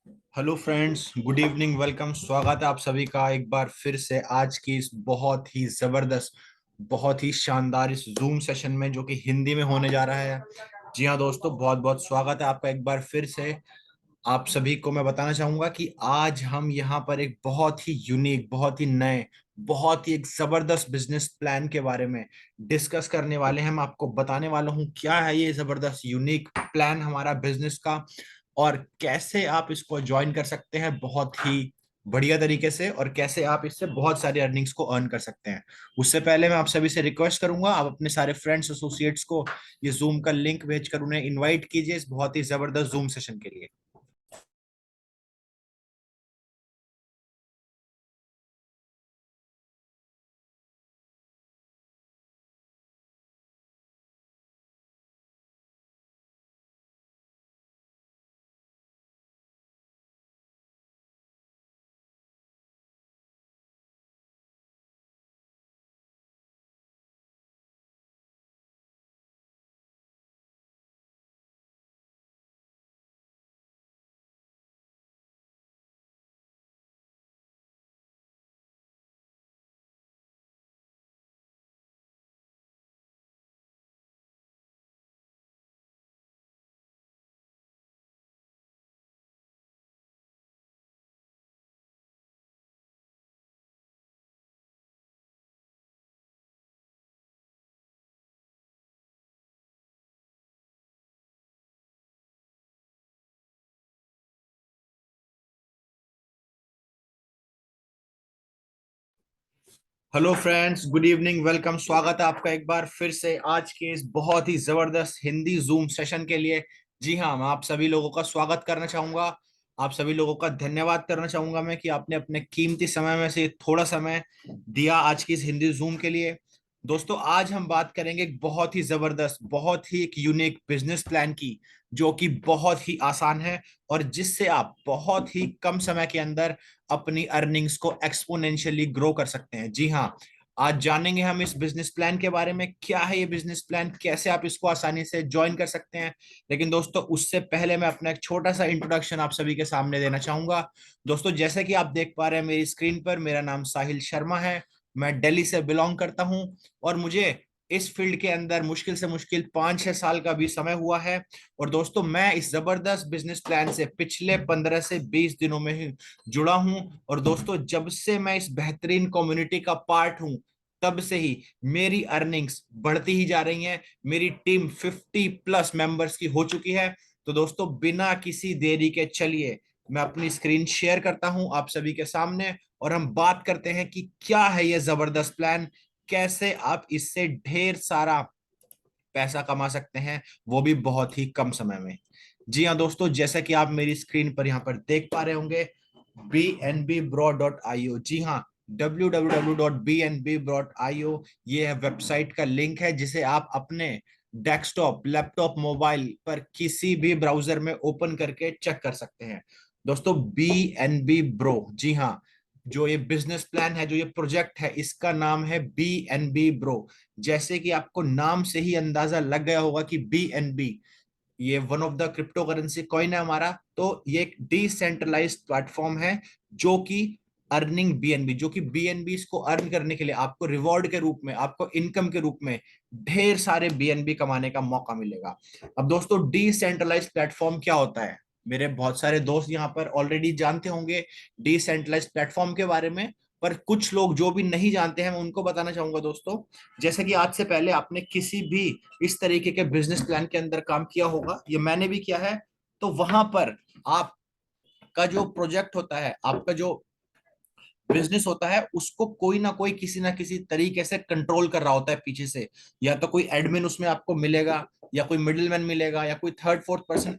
Hello friends, good evening, welcome. स्वागत है आप सभी का एक बार फिर से आज की इस बहुत ही जबरदस्त, बहुत ही शानदार इस जूम सेशन में, जो कि हिंदी में होने जा रहा है। जी हाँ दोस्तों, बहुत बहुत स्वागत है आपका एक बार फिर से। आप सभी को मैं बताना चाहूंगा कि आज हम यहाँ पर एक बहुत ही यूनिक, बहुत ही नए, बहुत ही एक जबरदस्त बिजनेस प्लान के बारे में डिस्कस करने वाले हैं। मैं आपको बताने वाला हूँ क्या है ये जबरदस्त यूनिक प्लान हमारा बिजनेस का, और कैसे आप इसको ज्वाइन कर सकते हैं बहुत ही बढ़िया तरीके से, और कैसे आप इससे बहुत सारी अर्निंग्स को अर्न कर सकते हैं। उससे पहले मैं आप सभी से रिक्वेस्ट करूंगा, आप अपने सारे फ्रेंड्स एसोसिएट्स को ये जूम का लिंक भेजकर उन्हें इनवाइट कीजिए इस बहुत ही जबरदस्त जूम सेशन के लिए। Hello friends, good evening, welcome. स्वागत है आपका एक बार फिर से आज के इस बहुत ही जबरदस्त हिंदी जूम सेशन के लिए। जी हाँ, मैं आप सभी लोगों का स्वागत करना चाहूंगा। आप सभी लोगों का धन्यवाद करना चाहूंगा मैं कि आपने अपने कीमती समय में से थोड़ा समय दिया आज की इस हिंदी जूम के लिए। दोस्तों, आज हम बात करेंगे एक बहुत ही जबरदस्त, बहुत ही एक यूनिक बिजनेस प्लान की, जो कि बहुत ही आसान है और जिससे आप बहुत ही कम समय के अंदर अपनी अर्निंग्स को एक्सपोनेंशियली ग्रो कर सकते हैं। जी हाँ, आज जानेंगे हम इस बिजनेस प्लान के बारे में। क्या है ये बिजनेस प्लान, कैसे आप इसको आसानी से ज्वाइन कर सकते हैं। लेकिन दोस्तों, उससे पहले मैं अपना एक छोटा सा इंट्रोडक्शन आप सभी के सामने देना चाहूंगा। दोस्तों, जैसे कि आप देख पा रहे हैं मेरी स्क्रीन पर, मेरा नाम साहिल शर्मा है। मैं दिल्ली से बिलोंग करता हूं और मुझे इस फील्ड के अंदर मुश्किल से मुश्किल 5-6 साल का भी समय हुआ है। और दोस्तों, मैं इस जबरदस्त बिजनेस प्लान से पिछले 15 से 20 दिनों में ही जुड़ा हूं। और दोस्तों, जब से मैं इस बेहतरीन कम्युनिटी का पार्ट हूं, तब से ही मेरी अर्निंग्स बढ़ती ही जा रही हैं। मेरी टीम 50+ मेंबर्स की हो चुकी है। तो दोस्तों, बिना किसी देरी के चलिए मैं अपनी स्क्रीन शेयर करता हूं आप सभी के सामने, और हम बात करते हैं कि क्या है ये जबरदस्त प्लान, कैसे आप इससे ढेर सारा पैसा कमा सकते हैं, वो भी बहुत ही कम समय में। जी हाँ दोस्तों, जैसा कि आप मेरी स्क्रीन पर यहाँ पर देख पा रहे होंगे, bnbbro.io। जी हाँ, www.bnbbro.io, ये है वेबसाइट का लिंक है, जिसे आप अपने डेस्कटॉप, लैपटॉप, मोबाइल पर किसी भी ब्राउजर में ओपन करके चेक कर सकते हैं। दोस्तों, BNB Bro, जी हाँ, जो ये बिजनेस प्लान है, जो ये प्रोजेक्ट है, इसका नाम है BNB Bro। जैसे कि आपको नाम से ही अंदाजा लग गया होगा कि BNB, ये one of the crypto currency coin है हमारा। तो ये एक डिसेंट्रलाइज्ड प्लेटफॉर्म है, जो कि अर्निंग बीएनबी, जो कि बीएनबी को अर्न करने के लिए आपको रिवॉर्ड के रूप में, आपको इनकम के रूप में ढेर सारे बीएनबी कमाने का मौका मिलेगा। अब दोस्तों, डिसेंट्रलाइज्ड प्लेटफॉर्म क्या होता है, मेरे बहुत सारे दोस्त यहाँ पर ऑलरेडी जानते होंगे डिसेंट्रलाइज्ड प्लेटफॉर्म के बारे में। पर कुछ लोग जो भी नहीं जानते हैं, मैं उनको बताना चाहूंगा दोस्तों। जैसे कि आज से पहले आपने किसी भी इस तरीके के बिजनेस प्लान के अंदर काम किया होगा, ये मैंने भी किया है। तो वहां पर आपका जो प्रोजेक्ट होता है, आपका जो बिजनेस होता है, उसको कोई ना किसी तरीके से कंट्रोल कर रहा होता है पीछे से। या तो कोई एडमिन उसमें आपको मिलेगा, या कोई मिडिलमैन मिलेगा, या कोई थर्ड फोर्थ पर्सन,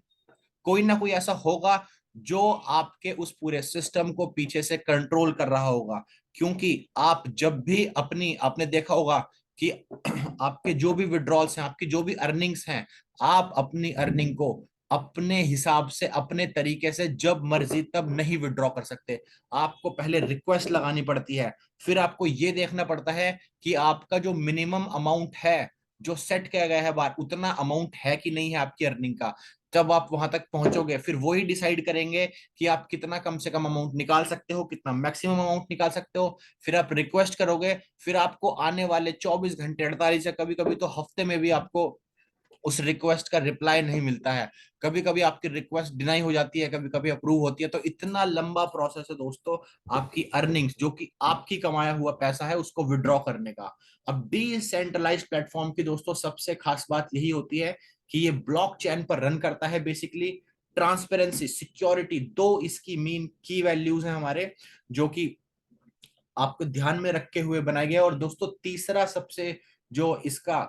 कोई ना कोई ऐसा होगा जो आपके उस पूरे सिस्टम को पीछे से कंट्रोल कर रहा होगा। क्योंकि आप जब भी अपनी, आपने देखा होगा कि आपके जो भी विड्रॉल्स हैं, आपकी जो भी अर्निंग्स हैं, आप अपनी अर्निंग को अपने हिसाब से, अपने तरीके से, जब मर्जी तब नहीं विड्रॉ कर सकते। आपको पहले रिक्वेस्ट लगानी पड़ती है, फिर आपको यह देखना पड़ता है कि आपका जो मिनिमम अमाउंट है, जो सेट किया गया है बार, उतना अमाउंट है कि नहीं है आपकी अर्निंग का। जब आप वहां तक पहुंचोगे फिर वही डिसाइड करेंगे कि आप कितना कम से कम अमाउंट निकाल सकते हो, कितना मैक्सिमम अमाउंट निकाल सकते हो। फिर आप रिक्वेस्ट करोगे, फिर आपको आने वाले 24 घंटे, 48 या कभी कभी तो हफ्ते में भी आपको उस रिक्वेस्ट का रिप्लाई नहीं मिलता है। कभी कभी आपकी रिक्वेस्ट डिनाई हो जाती है, कभी कभी अप्रूव होती है। तो इतना लंबा प्रोसेस है दोस्तों आपकी अर्निंग्स, जो कि आपकी कमाया हुआ पैसा है, उसको विड्रॉ करने का। अब डिसेंट्रलाइज्ड प्लेटफॉर्म की दोस्तों सबसे खास बात यही होती है कि ये ब्लॉकचेन पर रन करता है बेसिकली। ट्रांसपेरेंसी, सिक्योरिटी, दो इसकी मेन की वैल्यूज हैं हमारे, जो कि आपको ध्यान में रखे हुए बनाए गए। और दोस्तों तीसरा सबसे जो इसका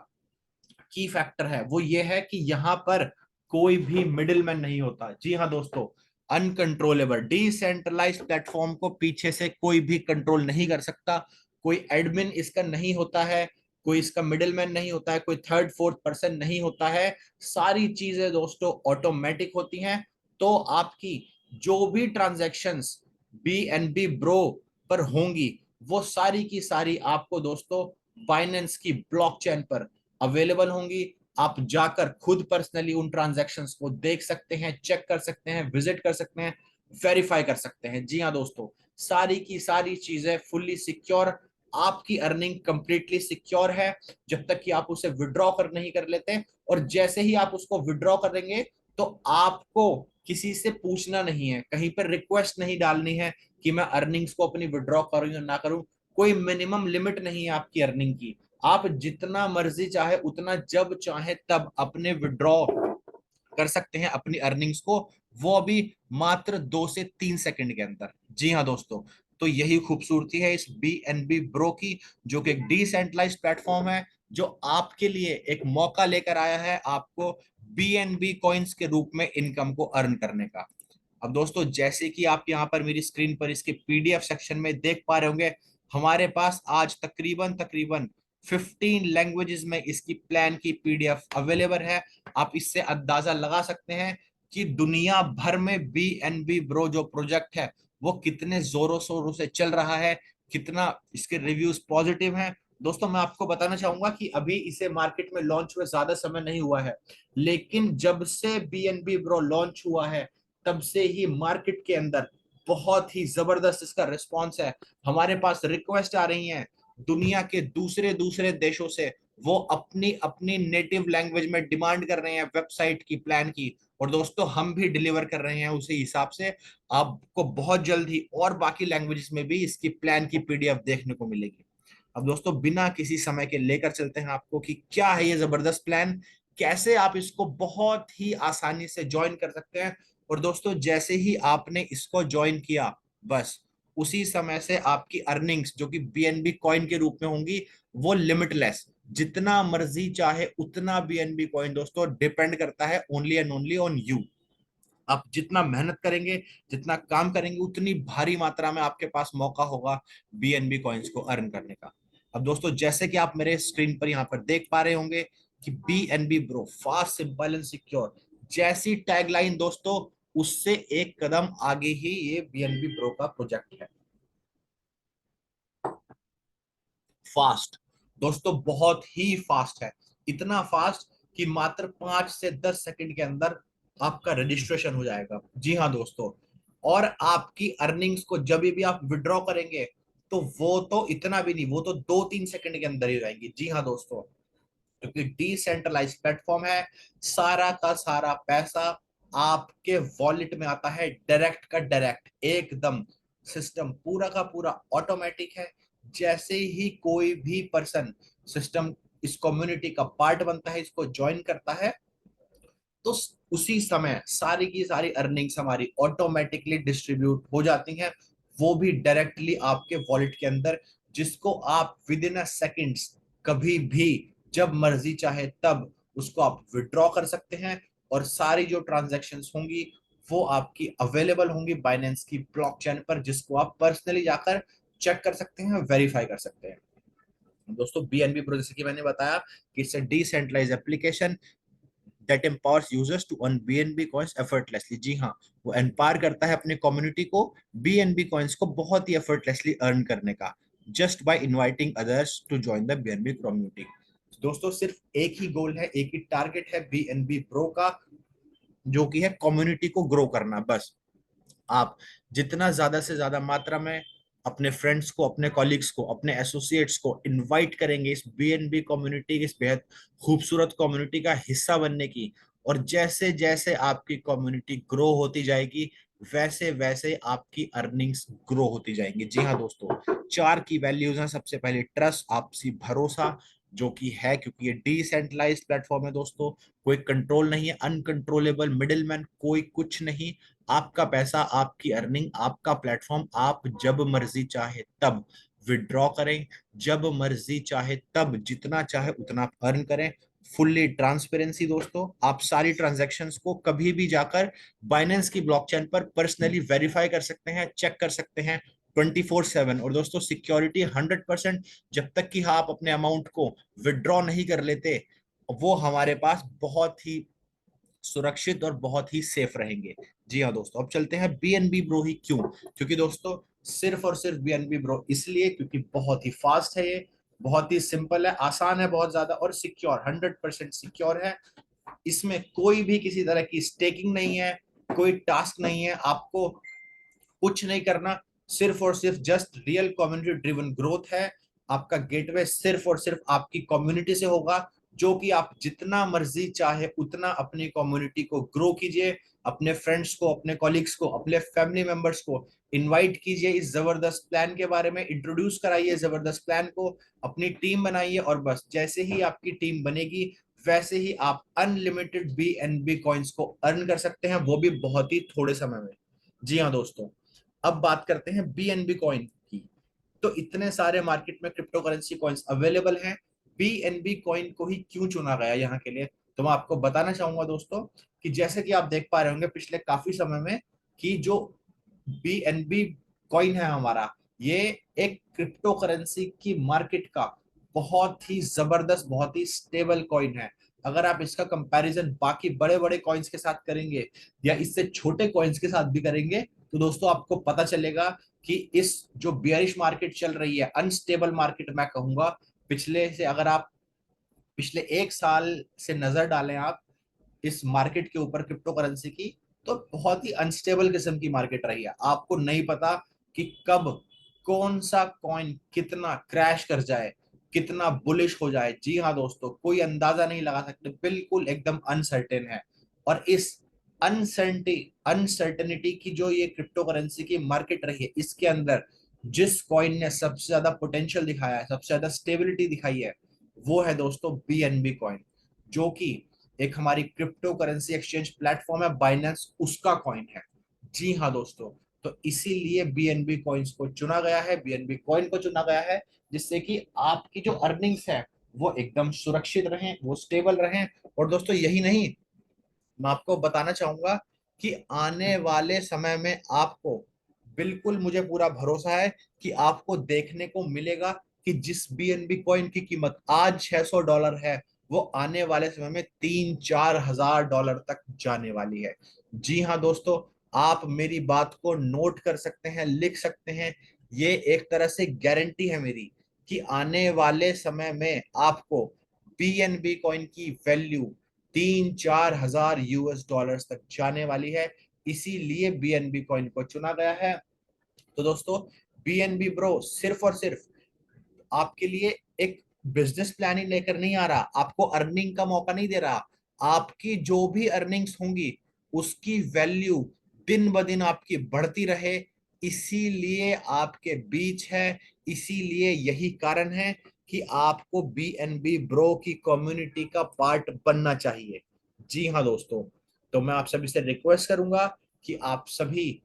की फैक्टर है वो ये है कि यहाँ पर कोई भी मिडिलमैन नहीं होता। जी हाँ दोस्तों, अनकंट्रोलेबल डिसेंट्रलाइज्ड प्लेटफॉर्म को पीछे से कोई भी कंट्रोल नहीं कर सकता। कोई एडमिन इसका नहीं होता है, कोई इसका मिडिलमैन नहीं होता है, कोई थर्ड फोर्थ पर्सन नहीं होता है। सारी चीजें दोस्तों ऑटोमेटिक होती हैं। तो आपकी जो भी ट्रांजैक्शंस BNB ब्रो पर होंगी, वो सारी की सारी आपको दोस्तों बाइनेंस की ब्लॉकचेन पर अवेलेबल होंगी। आप जाकर खुद पर्सनली उन ट्रांजैक्शंस को देख सकते हैं, चेक कर सकते हैं, विजिट कर सकते हैं, वेरीफाई कर सकते हैं। जी हाँ दोस्तों, सारी की सारी चीजें फुल्ली सिक्योर। आपकी अर्निंग कंप्लीटली सिक्योर है जब तक कि आप उसे विड्रॉ कर नहीं कर लेते। और जैसे ही आप उसको विड्रॉ करेंगे तो आपको किसी से पूछना नहीं है, कहीं पर रिक्वेस्ट नहीं डालनी है कि मैं अर्निंग्स को अपनी विड्रॉ करूं या ना करूं। कोई मिनिमम लिमिट नहीं है आपकी अर्निंग की। आप जितना मर्जी चाहे उतना जब चाहे तब अपने विड्रॉ कर सकते हैं अपनी अर्निंग्स को, वो भी मात्र 2 से 3 सेकंड के अंदर। जी हाँ दोस्तों, तो यही खूबसूरती है इस BNB ब्रो की, जो कि एक डिसेंट्रलाइज्ड प्लेटफॉर्म है, जो आपके लिए एक मौका लेकर आया है आपको BNB कॉइन्स के रूप में इनकम को अर्न करने का। अब दोस्तों जैसे कि आप यहाँ पर मेरी स्क्रीन पर इसके PDF सेक्शन में देख पा रहे होंगे, हमारे पास आज तकरीबन तकरीबन 15 लैंग्वेजेस में इसकी प्लान की PDF अवेलेबल है। आप इससे अंदाजा लगा सकते हैं कि दुनिया भर में BNB ब्रो जो प्रोजेक्ट है वो कितने जोरों शोरों से चल रहा है, कितना इसके रिव्यूज पॉजिटिव हैं। दोस्तों मैं आपको बताना चाहूंगा कि अभी इसे मार्केट में लॉन्च हुए ज्यादा समय नहीं हुआ है, लेकिन जब से BNB ब्रो लॉन्च हुआ है तब से ही मार्केट के अंदर बहुत ही जबरदस्त इसका रिस्पॉन्स है। हमारे पास रिक्वेस्ट आ रही हैं दुनिया के दूसरे दूसरे देशों से, वो अपनी अपनी नेटिव लैंग्वेज में डिमांड कर रहे हैं वेबसाइट की प्लान की। और दोस्तों हम भी डिलीवर कर रहे हैं उसी हिसाब से। आपको बहुत जल्द ही और बाकी लैंग्वेजेस में भी इसकी प्लान की PDF देखने को मिलेगी। अब दोस्तों बिना किसी समय के लेकर चलते हैं आपको कि क्या है ये जबरदस्त प्लान, कैसे आप इसको बहुत ही आसानी से ज्वाइन कर सकते हैं। और दोस्तों जैसे ही आपने इसको ज्वाइन किया, बस उसी समय से आपकी अर्निंग्स जो कि BNB कॉइन के रूप में होंगी, वो लिमिटलेस, जितना मर्जी चाहे उतना BNB कॉइन। दोस्तों डिपेंड करता है only and only on you. आप जितना मेहनत करेंगे, जितना काम करेंगे, उतनी भारी मात्रा में आपके पास मौका होगा BNB कॉइन्स को अर्न करने का। अब दोस्तों जैसे कि आप मेरे स्क्रीन पर यहाँ पर देख पा रहे होंगे कि BNB bro fast, simple and secure, जैसी टैगलाइन दोस्तों उससे एक कदम आगे ही ये BNB ब्रो का प्रोजेक्ट है। फास्ट, दोस्तों बहुत ही फास्ट है। इतना फास्ट कि मात्र 5 से 10 सेकंड के अंदर आपका रजिस्ट्रेशन हो जाएगा। जी हाँ दोस्तों, और आपकी अर्निंग्स को जब भी आप विड्रॉ करेंगे तो वो तो इतना भी नहीं, वो तो 2-3 सेकंड के अंदर ही हो जाएंगी। जी हाँ दोस्तों, क्योंकि डिसेंट्रलाइज प्लेटफॉर्म है, सारा का सारा पैसा आपके वॉलेट में आता है डायरेक्ट का डायरेक्ट, एकदम सिस्टम पूरा का पूरा ऑटोमेटिक है। जैसे ही कोई भी पर्सन सिस्टम इस कम्युनिटी का पार्ट बनता है, इसको ज्वाइन करता है, तो उसी समय सारी की सारी अर्निंग्स हमारी ऑटोमेटिकली डिस्ट्रीब्यूट हो जाती हैं, वो भी डायरेक्टली आपके वॉलेट के अंदर, जिसको आप विद इन अ सेकेंड्स कभी भी जब मर्जी चाहे तब उसको आप विड्रॉ कर सकते हैं। और सारी जो ट्रांजैक्शंस होंगी वो आपकी अवेलेबल होंगी बाइनेंस की ब्लॉकचेन पर, जिसको आप पर्सनली जाकर चेक कर सकते हैं, वेरीफाई कर सकते हैं। दोस्तों BNB प्रो जैसे कि मैंने बताया कि it's a decentralized application that empowers users to earn BNB coins effortlessly. जी हाँ, वो एम्पावर करता है अपने कम्युनिटी को BNB कॉइंस को बहुत ही एफर्टलेसली अर्न करने का, just by inviting others to join the BNB community. दोस्तों सिर्फ एक ही गोल है, एक ही टारगेट है BNB प्रो का, जो कि है कम्युनिटी को ग्रो करना। बस आप जितना ज्यादा से ज्यादा मात्रा में अपने फ्रेंड्स को, अपने कॉलीग्स को, अपने एसोसिएट्स को इनवाइट करेंगे इस बीएनबी कम्युनिटी, इस बेहद खूबसूरत कम्युनिटी का हिस्सा बनने की, और जैसे जैसे आपकी कम्युनिटी ग्रो होती जाएगी वैसे वैसे आपकी अर्निंग्स ग्रो होती जाएंगी। जी हाँ दोस्तों, चार की वैल्यूज हैं। सबसे पहले ट्रस्ट, आपसी भरोसा, जो कि है क्योंकि ये डिसेंट्रलाइज्ड प्लेटफॉर्म है दोस्तों, कोई कंट्रोल नहीं है, अनकंट्रोलेबल मिडिलमैन कोई कुछ नहीं, आपका पैसा, आपकी अर्निंग, आपका प्लेटफॉर्म, आप जब मर्जी चाहे तब विड्रॉ करें, जब मर्जी चाहे तब जितना चाहे उतना आप अर्न करें। फुल्ली ट्रांसपेरेंसी दोस्तों, आप सारी ट्रांजैक्शंस को कभी भी जाकर बाइनेंस की ब्लॉकचेन पर पर्सनली वेरीफाई कर सकते हैं, चेक कर सकते हैं 24/7। और दोस्तों सिक्योरिटी 100%, जब तक कि आप अपने अमाउंट को विड्रॉ नहीं कर लेते वो हमारे पास बहुत ही सुरक्षित और बहुत ही सेफ रहेंगे। जी हाँ दोस्तों, अब चलते हैं बीएनबी ब्रो ही क्यों। क्योंकि दोस्तों सिर्फ और सिर्फ बीएनबी ब्रो इसलिए क्योंकि बहुत ही फास्ट है, ये बहुत ही सिंपल है, आसान है बहुत ज्यादा, और सिक्योर, 100% सिक्योर है। इसमें कोई भी किसी तरह की स्टेकिंग नहीं है, कोई टास्क नहीं है, आपको कुछ नहीं करना, सिर्फ और सिर्फ just real community driven growth है। आपका गेटवे सिर्फ और सिर्फ आपकी कम्युनिटी से होगा, जो कि आप जितना मर्जी चाहे उतना अपनी कम्युनिटी को ग्रो कीजिए, अपने फ्रेंड्स को, अपने कॉलीग्स को, अपने फैमिली मेंबर्स को इनवाइट कीजिए, इस जबरदस्त प्लान के बारे में इंट्रोड्यूस कराइए, जबरदस्त प्लान को, अपनी टीम बनाइए, और बस जैसे ही आपकी टीम बनेगी वैसे ही आप अनलिमिटेड बीएनबी कॉइन्स को अर्न कर सकते हैं, वो भी बहुत ही थोड़े समय में। जी हाँ दोस्तों, अब बात करते हैं बीएनबी कॉइन की। तो इतने सारे मार्केट में क्रिप्टो करेंसी कॉइन्स अवेलेबल हैं, बीएनबी कॉइन को ही क्यों चुना गया यहाँ के लिए, तो मैं आपको बताना चाहूंगा दोस्तों कि जैसे कि आप देख पा रहे होंगे पिछले काफी समय में कि जो बीएनबी कॉइन है हमारा, ये एक क्रिप्टो करेंसी की मार्केट का बहुत ही जबरदस्त, बहुत ही स्टेबल कॉइन है। अगर आप इसका कंपैरिजन बाकी बड़े बड़े कॉइन्स के साथ करेंगे या इससे छोटे कॉइन्स के साथ भी करेंगे तो दोस्तों आपको पता चलेगा कि इस जो बियरिश मार्केट चल रही है, अनस्टेबल मार्केट मैं कहूंगा, पिछले से अगर आप पिछले एक साल से नजर डालें आप इस मार्केट के ऊपर क्रिप्टो करेंसी की, तो बहुत ही अनस्टेबल किस्म की मार्केट रही है। आपको नहीं पता कि कब कौन सा कॉइन कितना क्रैश कर जाए, कितना बुलिश हो जाए। जी हाँ दोस्तों, कोई अंदाजा नहीं लगा सकते, बिल्कुल एकदम अनसर्टेन है। और इस अनसर्टेनिटी की जो ये क्रिप्टो करेंसी की मार्केट रही है, इसके अंदर जिस कॉइन ने सबसे ज्यादा पोटेंशियल दिखाया है, सबसे ज्यादा स्टेबिलिटी दिखाई है, वो है दोस्तों बीएनबी कॉइन, जो कि एक हमारी क्रिप्टो करेंसी एक्सचेंज प्लेटफॉर्म है बाइनेंस, उसका कॉइन है। जी हाँ दोस्तों, तो इसीलिए बीएनबी कॉइन्स को चुना गया है, बीएनबी कॉइन को चुना गया है, जिससे कि आपकी जो अर्निंग्स है वो एकदम सुरक्षित रहें, वो स्टेबल रहें। और दोस्तों यही नहीं, मैं आपको बताना चाहूंगा कि आने वाले समय में आपको, बिल्कुल मुझे पूरा भरोसा है कि आपको देखने को मिलेगा कि जिस बीएनबी कॉइन की कीमत आज $600 है, वो आने वाले समय में 3-4 हजार डॉलर तक जाने वाली है। जी हाँ दोस्तों, आप मेरी बात को नोट कर सकते हैं, लिख सकते हैं, ये एक तरह से गारंटी है मेरी कि आने वाले समय में आपको बीएनबी कॉइन की वैल्यू 3-4 हजार US डॉलर तक जाने वाली है। इसीलिए बीएनबी कॉइन को चुना गया है। तो दोस्तों बीएनबी ब्रो सिर्फ और सिर्फ आपके लिए एक बिजनेस प्लान ही लेकर नहीं आ रहा, आपको अर्निंग का मौका नहीं दे रहा, आपकी जो भी अर्निंग्स होंगी उसकी वैल्यू दिन ब दिन आपकी बढ़ती रहे, इसीलिए आपके बीच है, इसीलिए यही कारण है कि आपको बीएनबी ब्रो की कम्युनिटी का पार्ट बनना चाहिए। जी हाँ दोस्तों, तो मैं आप सभी से रिक्वेस्ट करूंगा कि आप सभी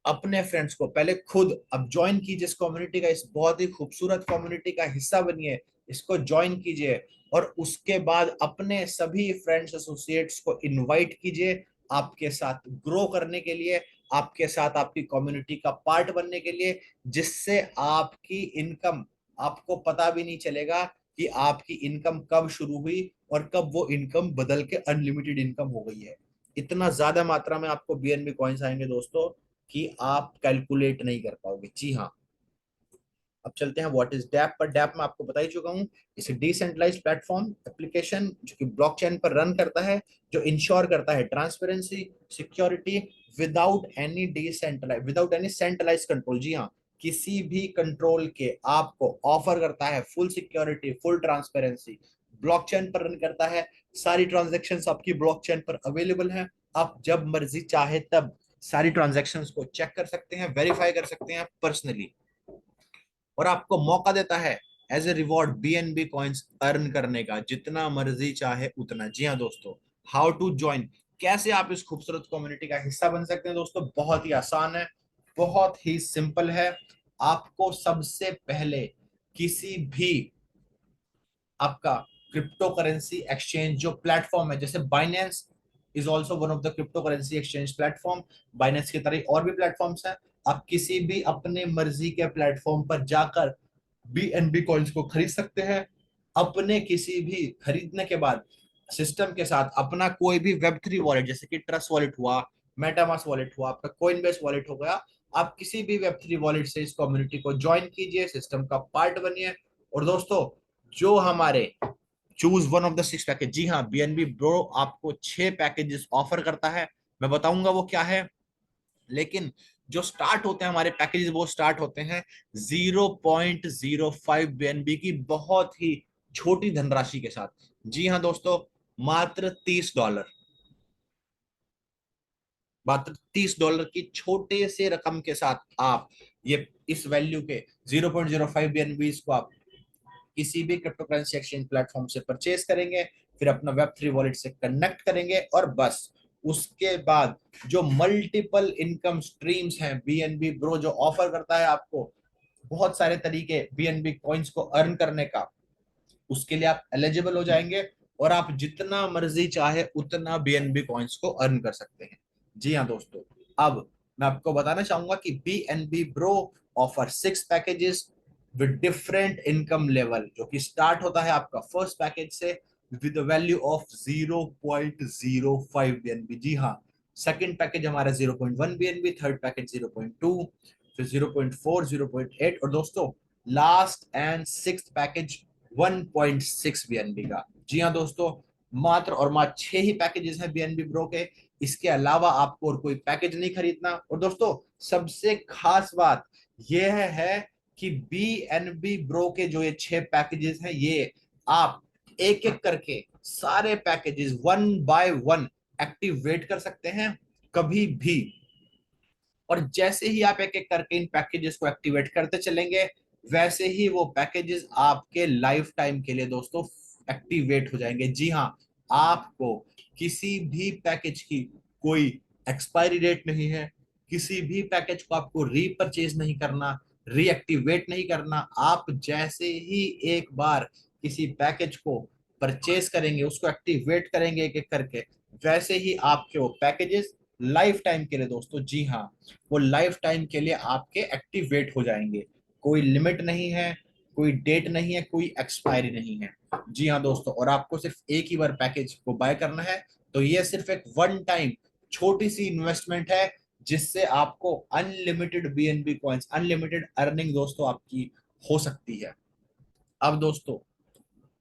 अपने फ्रेंड्स को पहले खुद अब ज्वाइन कीजिए इस कम्युनिटी का, इस बहुत ही खूबसूरत कम्युनिटी का हिस्सा बनिए, इसको ज्वाइन कीजिए, और उसके बाद अपने सभी फ्रेंड्स एसोसिएट्स को इनवाइट कीजिए आपके साथ ग्रो करने के लिए, आपके साथ आपकी कम्युनिटी का पार्ट बनने के लिए, जिससे आपकी इनकम, आपको पता भी नहीं चलेगा कि आपकी इनकम कब शुरू हुई और कब वो इनकम बदल के अनलिमिटेड इनकम हो गई है। इतना ज्यादा मात्रा में आपको बीएनबी कॉइन्स आएंगे दोस्तों कि आप कैलकुलेट नहीं कर पाओगे। जी हाँ, अब चलते हैं व्हाट इज डैप पर। डैप मैं आपको बता ही चुका हूँ, इस डिसेंट्रलाइज्ड प्लेटफॉर्म एप्लीकेशन जो कि ब्लॉकचेन पर रन करता है, जो इंश्योर करता है transparency, security, without any centralize control. जी हाँ, किसी भी कंट्रोल के आपको ऑफर करता है full security, full transparency, blockchain पर रन करता है। सारी ट्रांजैक्शंस आपकी ब्लॉकचेन पर अवेलेबल है, आप जब मर्जी चाहे तब सारी ट्रांजैक्शंस को चेक कर सकते हैं, वेरीफाई कर सकते हैं पर्सनली, और आपको मौका देता है as a reward BNB coins earn करने का, जितना मर्जी चाहे उतना। जी हाँ दोस्तों, हाउ टू ज्वाइन, कैसे आप इस खूबसूरत कम्युनिटी का हिस्सा बन सकते हैं दोस्तों, बहुत ही आसान है, बहुत ही सिंपल है। आपको सबसे पहले किसी भी आपका क्रिप्टो करेंसी एक्सचेंज जो प्लेटफॉर्म है, जैसे Binance is also one of the crypto currency exchange platform, Binance की तरह और भी प्लेटफॉर्म्स हैं, आप किसी भी अपने मर्जी के प्लेटफॉर्म पर जाकर बीएनबी कॉइन्स को खरीद सकते हैं। अपने किसी भी खरीदने के बाद सिस्टम के साथ अपना कोई भी वेब 3 वॉलेट, जैसे कि ट्रस्ट वॉलेट हुआ, मेटामास वॉलेट हुआ, आपका कोइनबेस वॉलेट हो गया, आप किसी भी वेब 3 वॉलेट से इस कम्युनिटी को ज्वाइन कीजिए, सिस्टम का पार्ट बनिए। और दोस्तों, जो हमारे choose one of the 6 package, जी हाँ, बीएनबी ब्रो आपको 6 पैकेजेस ऑफर करता है, मैं बताऊंगा वो क्या है। लेकिन जो स्टार्ट होते हैं हमारे पैकेजेस, वो स्टार्ट होते हैं 0.05 बीएनबी की बहुत ही छोटी धनराशि के साथ। जी हाँ दोस्तों, मात्र $30, मात्र $30 की छोटे से रकम के साथ आप ये इस वैल्यू के 0.05 बीएनबी को आप किसी भी क्रिप्टो करेंसी एक्सचेंज प्लेटफॉर्म से परचेज करेंगे, फिर अपना वेब 3 वॉलेट से कनेक्ट करेंगे, और बस उसके बाद जो मल्टीपल इनकम स्ट्रीम्स हैं बीएनबी ब्रो जो ऑफर करता है आपको बहुत सारे तरीके बीएनबी कॉइन्स को अर्न करने का, उसके लिए आप एलिजिबल हो जाएंगे, और आप जितना मर्जी चाहे उतना बीएनबी कॉइन्स को अर्न कर सकते हैं। जी हाँ दोस्तों, अब मैं आपको बताना चाहूंगा कि BNB bro offer 6 packages with different income level, जो कि स्टार्ट होता है आपका फर्स्ट पैकेज से विद वैल्यू ऑफ 0.05 बीएनबी। जी हाँ, सेकंड पैकेज हमारा 0.1 बीएनबी, थर्ड पैकेज 0.2, फिर 0.4, 0.8, और दोस्तों last and six package 1.6 BNB का। जी हाँ दोस्तों, मात्र और मात्र 6 ही पैकेजेस हैं बीएनबी ब्रो के, इसके अलावा आपको और कोई पैकेज नहीं खरीदना। और दोस्तों, सबसे खास बात यह है कि बीएनबी ब्रो के जो ये 6 पैकेजेस हैं, ये आप एक एक करके सारे packages one by one activate कर सकते हैं कभी भी। और जैसे ही आप एक एक करके इन पैकेजेस को एक्टिवेट करते चलेंगे, वैसे ही वो पैकेजेस आपके लाइफ टाइम के लिए दोस्तों एक्टिवेट हो जाएंगे। जी हाँ, आपको किसी भी पैकेज की कोई एक्सपायरी डेट नहीं है, किसी भी पैकेज को आपको रीपरचेज नहीं करना, रीएक्टिवेट नहीं करना। आप जैसे ही एक बार किसी पैकेज को परचेज करेंगे, उसको एक्टिवेट करेंगे एक एक करके, वैसे ही आपके वो पैकेजेस लाइफ टाइम के लिए दोस्तों, जी हाँ, वो लाइफ टाइम के लिए आपके एक्टिवेट हो जाएंगे। कोई लिमिट नहीं है, कोई डेट नहीं है, कोई एक्सपायरी नहीं है। जी हाँ दोस्तों, और आपको सिर्फ एक ही बार पैकेज को बाय करना है, तो ये सिर्फ एक वन टाइम छोटी सी इन्वेस्टमेंट है, जिससे आपको unlimited BNB coins, unlimited earning दोस्तों आपकी हो सकती है। अब दोस्तों,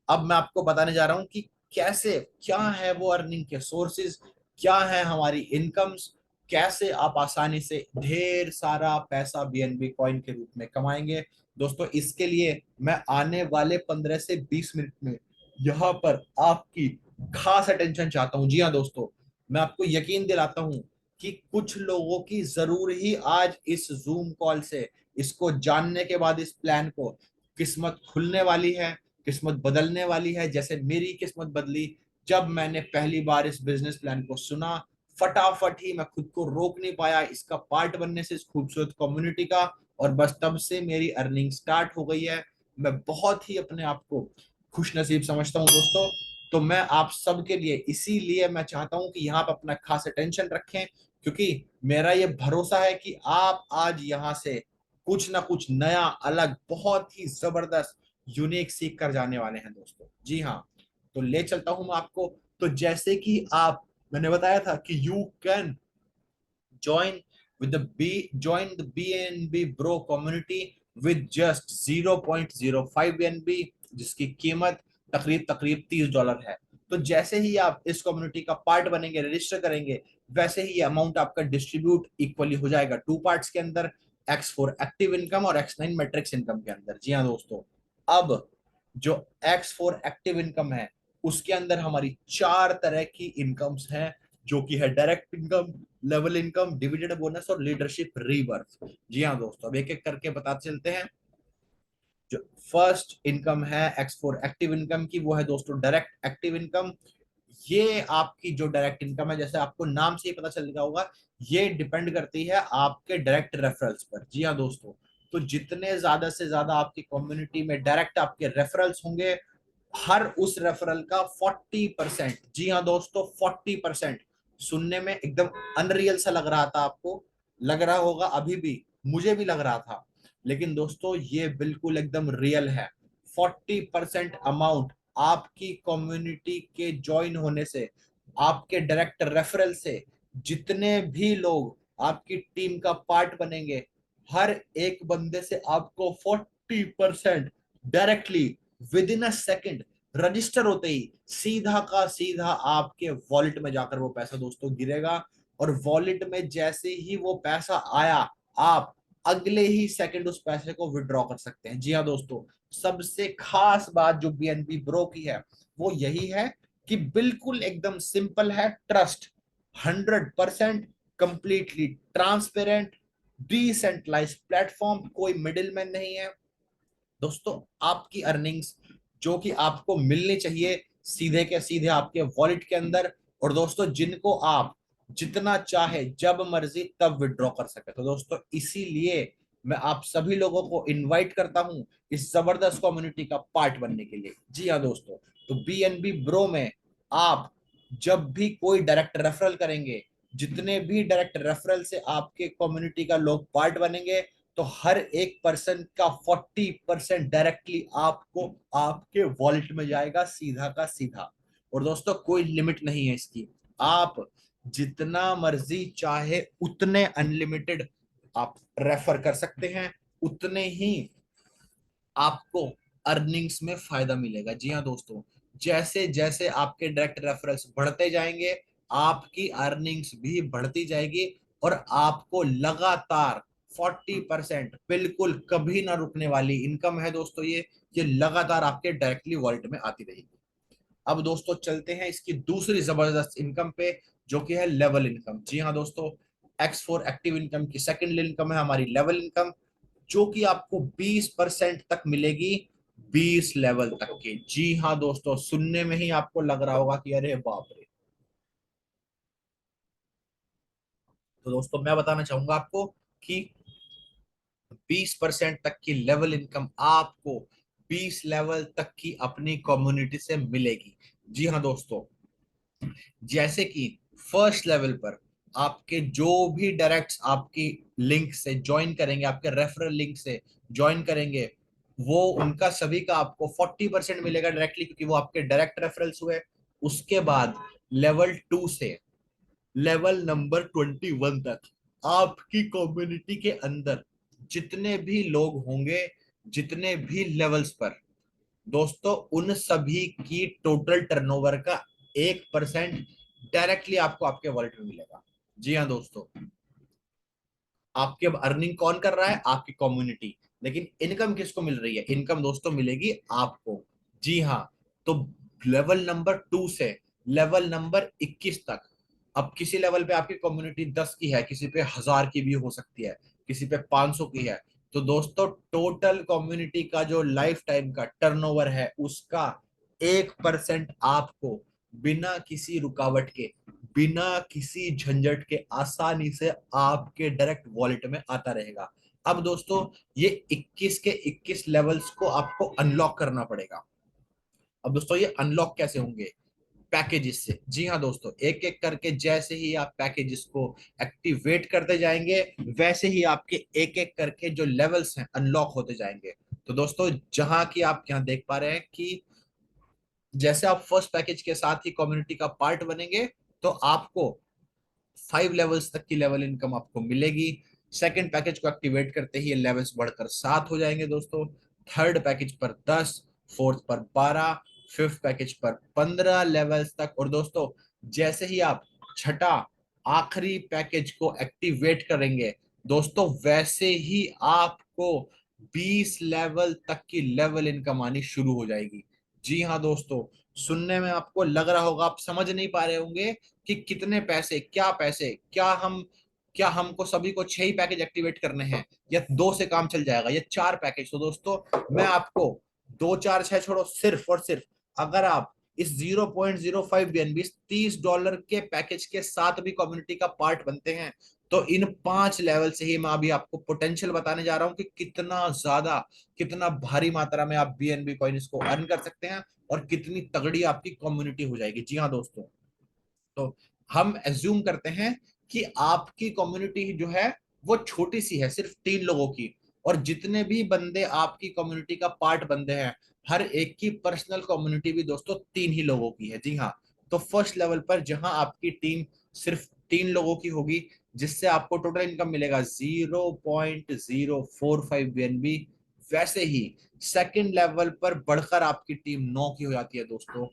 अब मैं आपको बताने जा रहा हूं कि कैसे, क्या है वो अर्निंग के सोर्सेज, क्या है हमारी इनकम्स, कैसे आप आसानी से ढेर सारा पैसा बीएनबी कॉइन के रूप में कमाएंगे। दोस्तों, इसके लिए मैं आने वाले 15 से 20 मिनट में यहाँ पर आपकी खास अटेंशन चाहता हूँ। जी हाँ दोस्तों, मैं आपको यकीन दिलाता हूँ कि कुछ लोगों की जरूर ही आज इस जूम कॉल से, इसको जानने के बाद, इस प्लान को, किस्मत खुलने वाली है, किस्मत बदलने वाली है, जैसे मेरी किस्मत बदली जब मैंने पहली बार इस बिजनेस प्लान को सुना। फटाफट ही मैं खुद को रोक नहीं पाया इसका पार्ट बनने से, इस खूबसूरत कम्युनिटी का, और बस तब से मेरी अर्निंग स्टार्ट हो गई है। मैं बहुत ही अपने आप को खुश नसीब समझता हूँ दोस्तों। तो मैं आप सबके लिए, इसीलिए मैं चाहता हूं कि यहाँ पर अपना खास अटेंशन रखें, क्योंकि मेरा ये भरोसा है कि आप आज यहाँ से कुछ ना कुछ नया, अलग, बहुत ही जबरदस्त, यूनिक सीख कर जाने वाले हैं दोस्तों। जी हाँ, तो ले चलता हूं मैं आपको। तो जैसे कि आप, मैंने बताया था कि you can join with the B join the BNB Bro community with just 0.05 BNB, जिसकी कीमत तकरीब तकरीब $30 है। तो जैसे ही आप इस कम्युनिटी का पार्ट बनेंगे, रजिस्टर करेंगे, वैसे ही ये अमाउंट आपका डिस्ट्रीब्यूट इक्वली हो जाएगा टू पार्ट्स के अंदर, X4 एक्टिव इनकम और X9 मैट्रिक्स इनकम के अंदर। जी हाँ दोस्तों, अब जो X4 एक्टिव इनकम है उसके अंदर हमारी चार तरह की इनकम्स हैं, जो कि है direct income, level income, dividend bonus और लीडरशिप रीबर्थ। जी हाँ दोस्तों, अब एक एक करके बताते चलते हैं। जो फर्स्ट इनकम है X4 एक्टिव इनकम की, वो है दोस्तों डायरेक्ट एक्टिव इनकम। ये आपकी जो डायरेक्ट इनकम है, जैसे आपको नाम से ही पता चल गया होगा, ये डिपेंड करती है आपके डायरेक्ट रेफरल्स पर। जी हाँ दोस्तों, तो जितने ज्यादा से ज्यादा आपकी कम्युनिटी में डायरेक्ट आपके रेफरल्स होंगे, हर उस रेफरल का 40%, जी हाँ दोस्तों 40%, सुनने में एकदम अनरियल सा लग रहा था आपको, लग रहा होगा अभी भी, मुझे भी लग रहा था, लेकिन दोस्तों ये बिल्कुल एकदम रियल है। 40% अमाउंट आपकी कम्युनिटी के ज्वाइन होने से, आपके डायरेक्ट रेफरल से, जितने भी लोग आपकी टीम का पार्ट बनेंगे, हर एक बंदे से आपको 40% directly with in a second, register होते ही सीधा का सीधा आपके वॉलेट में जाकर वो पैसा दोस्तों गिरेगा। और वॉलेट में जैसे ही वो पैसा आया, आप अगले ही सेकंड उस पैसे को विड्रॉ कर सकते हैं। जी हाँ दोस्तों, सबसे खास बात जो बीएनबी ब्रो की है वो यही है कि बिल्कुल एकदम सिंपल है, trust 100%, completely transparent, decentralised platform, कोई मिडिल मैन नहीं है दोस्तों। आपकी अर्निंग्स जो कि आपको मिलनी चाहिए सीधे के सीधे आपके वॉलेट के अंदर, और दोस्तों जिनको आप जितना चाहे जब मर्जी तब विड्रॉ कर सके। तो दोस्तों इसीलिए मैं आप सभी लोगों को इनवाइट करता हूं इस जबरदस्त कम्युनिटी का पार्ट बनने के लिए। जी हाँ दोस्तों, तो बीएनबी ब्रो में आप जब भी कोई डायरेक्ट रेफरल करेंगे, जितने भी डायरेक्ट रेफरल से आपके कम्युनिटी का लोग पार्ट बनेंगे, तो हर एक पर्सन का 40% डायरेक्टली आपको आपके वॉलेट में जाएगा सीधा का सीधा। और दोस्तों कोई लिमिट नहीं है इसकी, आप जितना मर्जी चाहे उतने अनलिमिटेड आप रेफर कर सकते हैं, उतने ही आपको अर्निंग्स में फायदा मिलेगा। जी हाँ दोस्तों, जैसे जैसे आपके डायरेक्ट रेफरल्स बढ़ते जाएंगे, आपकी अर्निंग्स भी बढ़ती जाएगी, और आपको लगातार 40%, बिल्कुल कभी ना रुकने वाली इनकम है दोस्तों ये लगातार आपके डायरेक्टली वॉलेट में आती रहेगी। अब दोस्तों चलते हैं इसकी दूसरी जबरदस्त इनकम पे, जो कि है लेवल इनकम। जी हाँ दोस्तों, X4 एक्टिव इनकम की सेकंड इनकम है हमारी लेवल इनकम, जो कि आपको 20% तक मिलेगी, 20 लेवल तक की। जी हाँ दोस्तों, सुनने में ही आपको लग रहा होगा कि अरे बाप रे। तो दोस्तों मैं बताना चाहूंगा आपको कि 20% तक की लेवल इनकम आपको 20 लेवल तक की अपनी कम्युनिटी से मिलेगी। जी हाँ दोस्तों, जैसे कि फर्स्ट लेवल पर आपके जो भी डायरेक्ट आपकी लिंक से ज्वाइन करेंगे, आपके रेफरल लिंक से ज्वाइन करेंगे, वो उनका सभी का आपको 40% मिलेगा डायरेक्टली, क्योंकि वो आपके डायरेक्ट रेफरल्स हुए। उसके बाद लेवल 2 से लेवल नंबर 21 तक आपकी कम्युनिटी के अंदर जितने भी लोग होंगे, जितने भी लेवल्स पर, दोस्तों उन सभी की टोटल टर्नओवर का 1% डायरेक्टली आपको आपके वॉलेट में मिलेगा। जी हाँ दोस्तों, आपके अर्निंग कौन कर रहा है? आपकी कम्युनिटी। लेकिन इनकम किसको मिल रही है? इनकम दोस्तों मिलेगी आपको। जी हाँ, तो लेवल नंबर 2 से लेवल नंबर 21 तक, अब किसी लेवल पे आपकी कम्युनिटी 10 की है, किसी पे 1000 की भी हो सकती है, किसी पे 500 की है, तो दोस्तों टोटल कम्युनिटी का जो लाइफ टाइम का टर्नओवर है उसका 1% आपको बिना किसी रुकावट के, बिना किसी झंझट के आसानी से आपके डायरेक्ट वॉलेट में आता रहेगा। अब दोस्तों ये 21 के 21 लेवल्स को आपको अनलॉक करना पड़ेगा। अब दोस्तों ये अनलॉक कैसे होंगे? पैकेजेस से। जी हाँ दोस्तों, एक एक करके जैसे ही आप पैकेजेस को एक्टिवेट करते जाएंगे, वैसे ही आपके एक एक करके जो लेवल्स हैं अनलॉक होते जाएंगे। तो दोस्तों जहां की आप यहाँ देख पा रहे हैं कि जैसे आप फर्स्ट पैकेज के साथ ही कम्युनिटी का पार्ट बनेंगे, तो आपको 5 लेवल्स तक की लेवल इनकम आपको मिलेगी। सेकंड पैकेज को एक्टिवेट करते ही ये लेवल्स बढ़कर 7 हो जाएंगे दोस्तों। थर्ड पैकेज पर 10, फोर्थ पर 12, फिफ्थ पैकेज पर 15 लेवल्स तक। और दोस्तों जैसे ही आप छठा आखिरी पैकेज को एक्टिवेट करेंगे दोस्तों, वैसे ही आपको 20 लेवल तक की लेवल इनकम आनी शुरू हो जाएगी। जी हाँ दोस्तों, सुनने में आपको लग रहा होगा, आप समझ नहीं पा रहे होंगे कि कितने पैसे, क्या पैसे, क्या हमको सभी को 6 ही पैकेज एक्टिवेट करने हैं, या 2 से काम चल जाएगा, या 4 पैकेज। तो दोस्तों मैं आपको 2 4 6 छोड़ो, सिर्फ और सिर्फ अगर आप इस 0.05 बीएनबी $30 के पैकेज के साथ भी कम्युनिटी का पार्ट बनते हैं, तो इन 5 लेवल से ही मैं अभी आपको पोटेंशियल बताने जा रहा हूं कि कितना ज्यादा, कितना भारी मात्रा में आप बीएनबी कॉइन्स को अर्न कर सकते हैं और कितनी तगड़ी आपकी कम्युनिटी हो जाएगी। जी हाँ दोस्तों, तो हम एज्यूम करते हैं कि आपकी कम्युनिटी जो है वो छोटी सी है, सिर्फ 3 लोगों की, और जितने भी बंदे आपकी कम्युनिटी का पार्ट बंदे हैं, हर एक की पर्सनल कम्युनिटी भी दोस्तों 3 ही लोगों की है। जी हाँ, तो फर्स्ट लेवल पर जहां आपकी टीम सिर्फ 3 लोगों की होगी, जिससे आपको टोटल इनकम मिलेगा 0.045 बीएनबी, वैसे ही सेकंड लेवल पर बढ़कर आपकी टीम 9 की हो जाती है दोस्तों,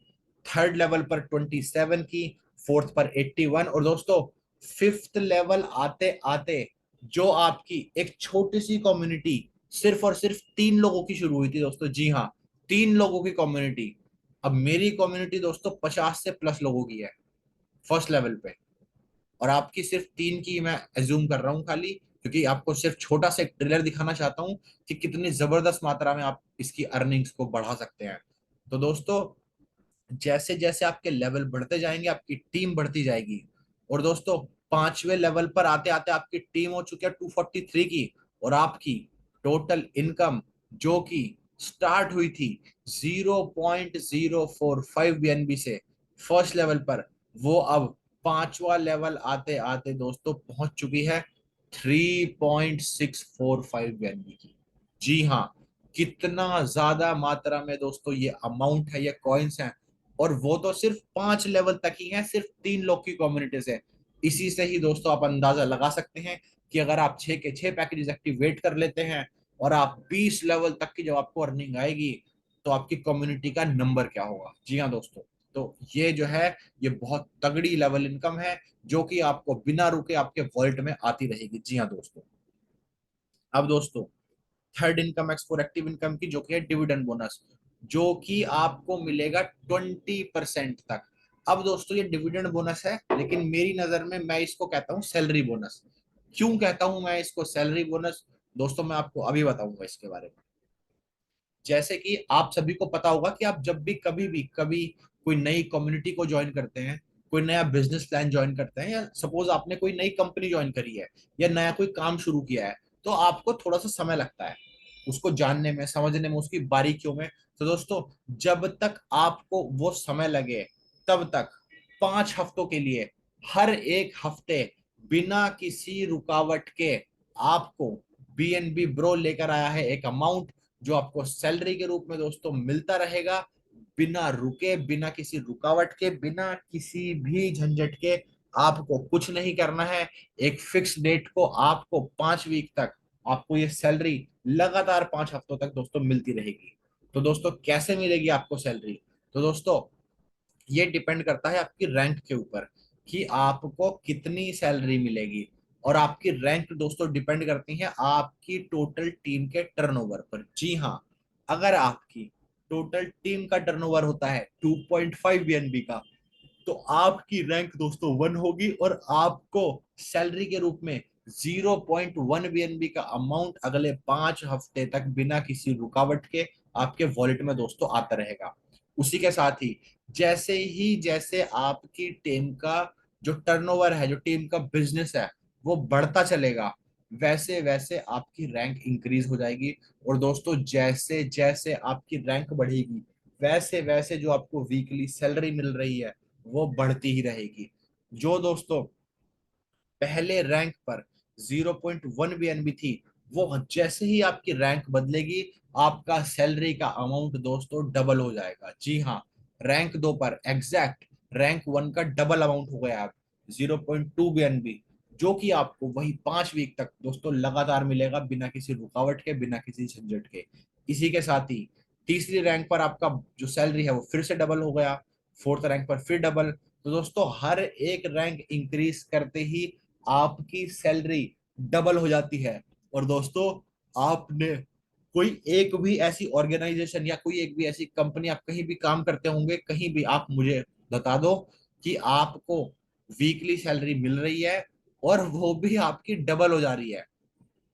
थर्ड लेवल पर 27 की, फोर्थ पर 81, और दोस्तों फिफ्थ लेवल आते आते जो आपकी एक छोटी सी कम्युनिटी सिर्फ और सिर्फ 3 लोगों की शुरू हुई थी दोस्तों, जी हाँ 3 लोगों की कम्युनिटी, अब मेरी कम्युनिटी दोस्तों 50 से प्लस लोगों की है फर्स्ट लेवल पे, और आपकी सिर्फ 3 की मैं एज्यूम कर रहा हूँ खाली, क्योंकि आपको सिर्फ छोटा सा एक ट्रेलर दिखाना चाहता हूँ कि कितनी जबरदस्त मात्रा में आप इसकी अर्निंग्स को बढ़ा सकते हैं। तो दोस्तों जैसे जैसे आपके लेवल बढ़ते जाएंगे आपकी टीम बढ़ती जाएगी, और दोस्तों 5वें लेवल पर आते आते आपकी टीम हो चुकी है 243 की, और आपकी टोटल इनकम जो कि स्टार्ट हुई थी 0.045 बीएनबी से फर्स्ट लेवल पर, वो अब 5वां लेवल आते आते दोस्तों पहुंच चुकी है 3.645 बीएनबी की। जी हाँ, कितना ज्यादा मात्रा में दोस्तों ये अमाउंट है, ये कॉइन्स हैं, और वो तो सिर्फ 5 लेवल तक ही है, सिर्फ 3 लोग की कम्युनिटी से। इसी से ही दोस्तों आप अंदाजा लगा सकते हैं कि अगर आप 6 के 6 पैकेजेस एक्टिवेट कर लेते हैं और आप 20 लेवल तक की जब आपको अर्निंग आएगी, तो आपकी कम्युनिटी का नंबर क्या होगा। जी हाँ दोस्तों, तो ये जो है ये बहुत तगड़ी लेवल इनकम है, जो कि आपको बिना रुके आपके वॉलेट में आती रहेगी। जी हाँ दोस्तों, अब दोस्तों थर्ड इनकम एक्सपोर एक्टिव इनकम की, जो कि है डिविडेंड बोनस, जो कि आपको मिलेगा 20% तक। अब दोस्तों ये डिविडेंड बोनस है, लेकिन मेरी नजर में मैं इसको कहता हूँ सैलरी बोनस। क्यों कहता हूं मैं इसको सैलरी बोनस, दोस्तों मैं आपको अभी बताऊंगा इसके बारे में। जैसे कि आप सभी को पता होगा कि आप जब भी कभी कोई नई कम्युनिटी को ज्वाइन करते हैं, कोई नया बिजनेस प्लान ज्वाइन करते हैं, या सपोज आपने कोई नई कंपनी ज्वाइन करी है या नया कोई काम शुरू किया है, तो आपको थोड़ा सा समय लगता है उसको जानने में, समझने में, उसकी बारीकियों में। तो दोस्तों जब तक आपको वो समय लगे, तब तक 5 हफ्तों के लिए हर एक हफ्ते बिना किसी रुकावट के आपको बीएनबी ब्रो लेकर आया है एक अमाउंट, जो आपको सैलरी के रूप में दोस्तों मिलता रहेगा, बिना रुके, बिना किसी रुकावट के, बिना किसी भी झंझट के। आपको कुछ नहीं करना है, एक फिक्स डेट को आपको 5 वीक तक आपको ये सैलरी लगातार 5 हफ्तों तक दोस्तों मिलती रहेगी। तो दोस्तों कैसे मिलेगी आपको सैलरी, तो दोस्तों ये डिपेंड करता है आपकी रैंक के ऊपर कि आपको कितनी सैलरी मिलेगी, और आपकी रैंक दोस्तों डिपेंड करती है आपकी टोटल टीम के टर्नओवर पर। जी हाँ, अगर आपकी टोटल टीम का टर्नओवर होता है 2.5 बीएनबी का, तो आपकी रैंक दोस्तों 1 होगी, और आपको सैलरी के रूप में 0.1 बीएनबी का अमाउंट अगले 5 हफ्ते तक बिना किसी रुकावट के आपके वॉलेट में दोस्तों आता रहेगा। उसी के साथ ही जैसे आपकी टीम का जो टर्नओवर है, जो टीम का बिजनेस है, वो बढ़ता चलेगा, वैसे वैसे आपकी रैंक इंक्रीज हो जाएगी। और दोस्तों जैसे जैसे आपकी रैंक बढ़ेगी, वैसे वैसे जो आपको वीकली सैलरी मिल रही है वो बढ़ती ही रहेगी। जो दोस्तों पहले रैंक पर 0.1 बीएनबी थी, वो जैसे ही आपकी रैंक बदलेगी, आपका सैलरी का अमाउंट दोस्तों डबल हो जाएगा। जी हाँ, रैंक 2 पर एग्जैक्ट रैंक 1 का डबल अमाउंट हो गया अब 0.2 बीएनबी, जो कि आपको वही 5 वीक तक दोस्तों लगातार मिलेगा, बिना किसी रुकावट के, बिना किसी झंझट के। इसी के साथ ही तीसरी रैंक पर आपका जो सैलरी है वो फिर से डबल हो गया, फोर्थ रैंक पर फिर डबल। तो दोस्तों हर एक रैंक इंक्रीज करते ही आपकी सैलरी डबल हो जाती है। और दोस्तों आपने कोई एक भी ऐसी ऑर्गेनाइजेशन या कोई एक भी ऐसी कंपनी, आप कहीं भी काम करते होंगे, कहीं भी आप मुझे बता दो कि आपको वीकली सैलरी मिल रही है और वो भी आपकी डबल हो जा रही है,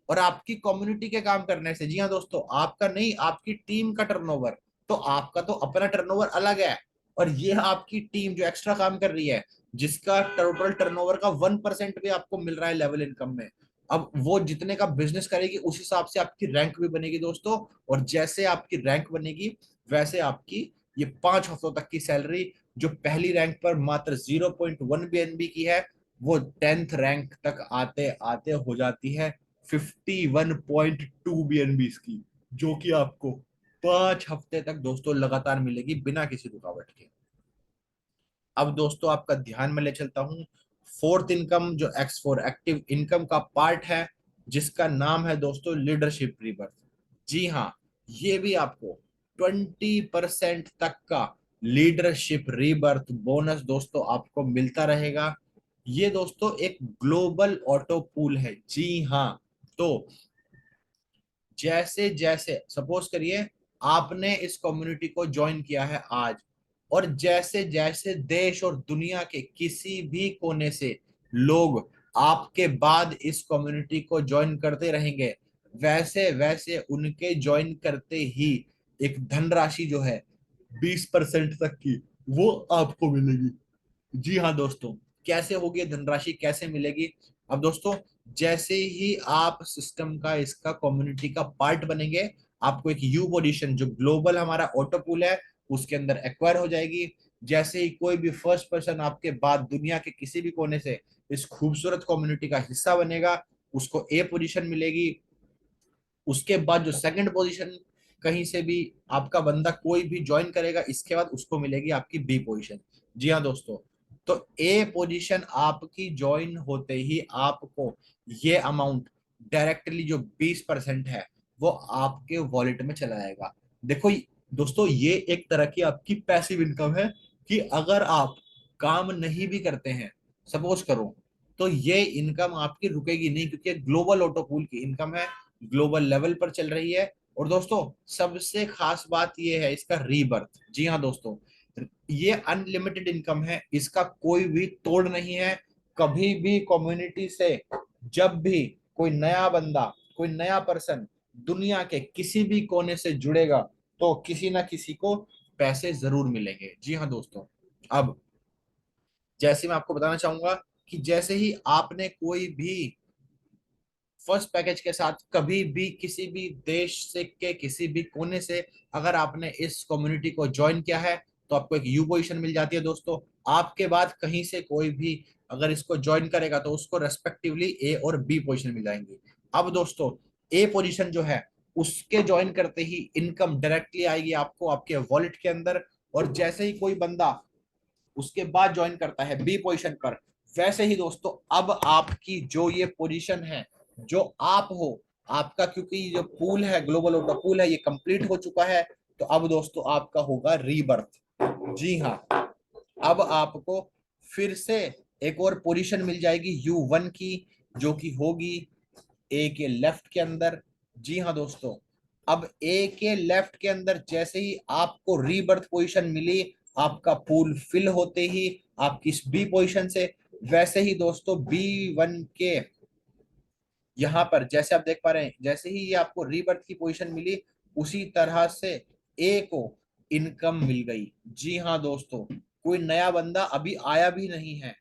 और आपकी कम्युनिटी के काम करने से। जी हाँ दोस्तों, आपका नहीं, आपकी टीम का टर्नओवर। तो आपका तो अपना टर्नओवर अलग है, और ये आपकी टीम जो एक्स्ट्रा काम कर रही है, जिसका टोटल टर्नओवर का 1% भी आपको मिल रहा है लेवल इनकम में। अब वो जितने का बिजनेस करेगी उस हिसाब से आपकी रैंक भी बनेगी दोस्तों। और जैसे आपकी रैंक बनेगी वैसे आपकी ये 5 हफ्तों तक की सैलरी, जो पहली रैंक पर मात्र 0.1 BNB की है, वो 10th रैंक तक आते आते हो जाती है 51.2 BNB की, जो कि आपको 5 हफ्ते तक दोस्तों लगातार मिलेगी बिना किसी रुकावट के। अब दोस्तों आपका ध्यान में ले चलता हूं फोर्थ इनकम, जो एक्स फोर एक्टिव इनकम का पार्ट है, जिसका नाम है दोस्तों लीडरशिप रीबर्थ। जी हाँ, ये भी आपको 20% तक का लीडरशिप रीबर्थ बोनस दोस्तों आपको मिलता रहेगा। ये दोस्तों एक ग्लोबल ऑटो पूल है। जी हाँ, तो जैसे जैसे सपोज करिए आपने इस कम्युनिटी को ज्वाइन किया है आज, और जैसे जैसे देश और दुनिया के किसी भी कोने से लोग आपके बाद इस कम्युनिटी को ज्वाइन करते रहेंगे, वैसे वैसे उनके ज्वाइन करते ही एक धनराशि जो है 20% तक की, वो आपको मिलेगी। जी हाँ दोस्तों, कैसे होगी ये धनराशि, कैसे मिलेगी? अब दोस्तों जैसे ही आप सिस्टम का, इसका कम्युनिटी का पार्ट बनेंगे, आपको एक यू पोजीशन जो ग्लोबल हमारा ऑटो पूल है उसके अंदर एक्वायर हो जाएगी। जैसे ही कोई भी फर्स्ट पर्सन आपके बाद दुनिया के किसी भी कोने से इस खूबसूरत कम्युनिटी का हिस्सा बनेगा, उसको ए पोजीशन मिलेगी। उसके बाद जो सेकंड पोजीशन कहीं से भी आपका बंदा कोई भी ज्वाइन करेगा, इसके बाद उसको मिलेगी आपकी बी पोजीशन। जी हाँ दोस्तों, तो ए पोजीशन आपकी ज्वाइन होते ही आपको ये अमाउंट डायरेक्टली जो 20% है वो आपके वॉलेट में चला जाएगा। देखो दोस्तों, ये एक तरह की आपकी पैसिव इनकम है कि अगर आप काम नहीं भी करते हैं, सपोज करो, तो ये इनकम आपकी रुकेगी नहीं, क्योंकि ग्लोबल ऑटो पूल की इनकम है, ग्लोबल लेवल पर चल रही है। और दोस्तों सबसे खास बात यह है इसका रीबर्थ। जी हाँ दोस्तों, ये अनलिमिटेड इनकम है, इसका कोई भी तोड़ नहीं है। कभी भी कम्युनिटी से जब भी कोई नया बंदा, कोई नया पर्सन दुनिया के किसी भी कोने से जुड़ेगा, तो किसी ना किसी को पैसे जरूर मिलेंगे। जी हाँ दोस्तों, अब जैसे मैं आपको बताना चाहूंगा कि जैसे ही आपने कोई भी फर्स्ट पैकेज के साथ कभी भी किसी भी देश से के किसी भी कोने से अगर आपने इस कम्युनिटी को ज्वाइन किया है, तो आपको एक यू पोजीशन मिल जाती है दोस्तों। आपके बाद कहीं से कोई भी अगर इसको ज्वाइन करेगा तो उसको रेस्पेक्टिवली ए और बी पोजीशन मिल जाएंगी। अब दोस्तों ए पोजीशन जो है उसके ज्वाइन करते ही इनकम डायरेक्टली आएगी आपको आपके वॉलेट के अंदर। और जैसे ही कोई बंदा उसके बाद ज्वाइन करता है बी पोजीशन पर, वैसे ही दोस्तों अब आपकी जो ये पोजीशन है, जो आप हो, आपका क्योंकि जो पूल है, ग्लोबल ऑटो पूल है, ये कंप्लीट हो चुका है। तो अब दोस्तों आपका होगा रीबर्थ। जी हाँ, अब आपको फिर से एक और पोजीशन मिल जाएगी U1 की, जो कि होगी ए के लेफ्ट के अंदर। जी हाँ दोस्तों, अब ए के लेफ्ट के अंदर जैसे ही आपको रीबर्थ पोजीशन मिली, आपका पूल फिल होते ही आपकी इस बी पोजीशन से, वैसे ही दोस्तों B1 के यहाँ पर जैसे आप देख पा रहे हैं, जैसे ही ये आपको रीबर्थ की पोजीशन मिली, उसी तरह से ए को इनकम मिल गई। जी हाँ दोस्तों, कोई नया बंदा अभी आया भी नहीं है,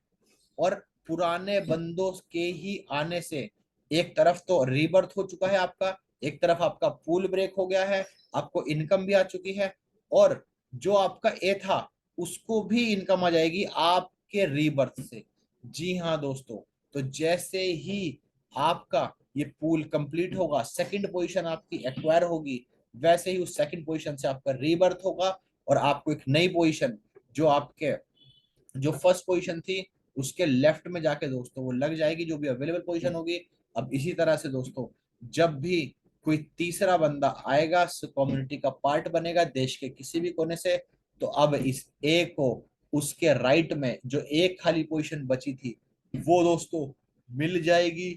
और पुराने बंदों के ही आने से एक तरफ तो रीबर्थ हो चुका है आपका, एक तरफ आपका पूल ब्रेक हो गया है, आपको इनकम भी आ चुकी है, और जो आपका ए था उसको भी इनकम आ जाएगी आपके रीबर्थ से। जी हाँ दोस्तों, तो जैसे ही आपका ये पूल कंप्लीट होगा, सेकंड पोजीशन आपकी एक्वायर होगी, वैसे ही उस सेकंड पोजीशन से आपका रीबर्थ होगा, और आपको एक नई पोजीशन, जो आपके जो फर्स्ट पोजीशन थी उसके लेफ्ट में जाके दोस्तों वो लग जाएगी, जो भी अवेलेबल पोजीशन होगी। अब इसी तरह से दोस्तों जब भी कोई तीसरा बंदा आएगा, कम्युनिटी का पार्ट बनेगा देश के किसी भी कोने से, तो अब इस ए को उसके राइट में जो एक खाली पोजीशन बची थी वो दोस्तों मिल जाएगी।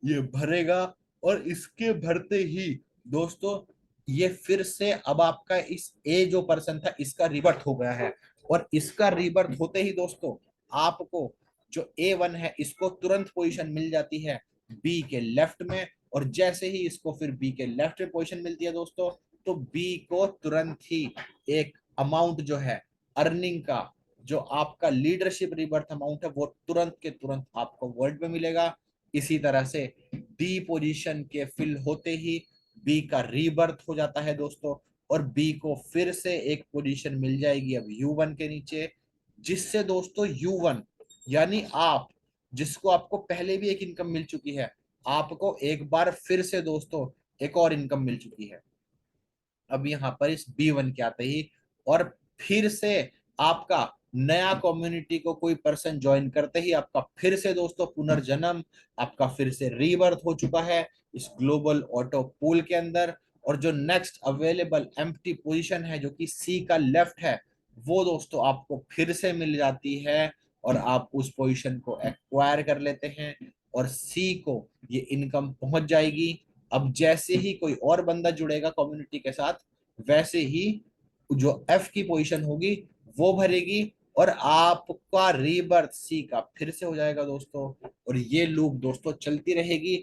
ये भरेगा और इसके भरते ही दोस्तों ये फिर से अब आपका इस ए जो पर्सन था इसका रिबर्थ हो गया है। और इसका रिबर्थ होते ही दोस्तों आपको जो A1 है इसको तुरंत पोजीशन मिल जाती है बी के लेफ्ट में। और जैसे ही इसको फिर बी के लेफ्ट में पोजीशन मिलती है दोस्तों, तो बी को तुरंत ही एक अमाउंट जो है अर्निंग का, जो आपका लीडरशिप रिबर्थ अमाउंट है, वो तुरंत के तुरंत आपको वर्ल्ड में मिलेगा। इसी तरह से डी पोजीशन के फिल होते ही बी का रीबर्थ हो जाता है दोस्तों, और बी को फिर से एक पोजीशन मिल जाएगी अब U1 के नीचे, जिससे दोस्तों U1 यानी आप, जिसको आपको पहले भी एक इनकम मिल चुकी है, आपको एक बार फिर से दोस्तों एक और इनकम मिल चुकी है अब यहाँ पर इस B1 के आते ही। और फिर से आपका नया कम्युनिटी को कोई पर्सन ज्वाइन करते ही आपका फिर से दोस्तों पुनर्जन्म, आपका फिर से रीबर्थ हो चुका है इस ग्लोबल ऑटो पूल के अंदर। और जो नेक्स्ट अवेलेबल एम्प्टी पोजीशन है जो कि सी का लेफ्ट है, वो दोस्तों आपको फिर से मिल जाती है और आप उस पोजीशन को एक्वायर कर लेते हैं और सी को ये इनकम पहुंच जाएगी। अब जैसे ही कोई और बंदा जुड़ेगा कम्युनिटी के साथ, वैसे ही जो एफ की पोजीशन होगी वो भरेगी और आपका रीबर्थ सी का फिर से हो जाएगा दोस्तों। और ये लूप दोस्तों चलती रहेगी,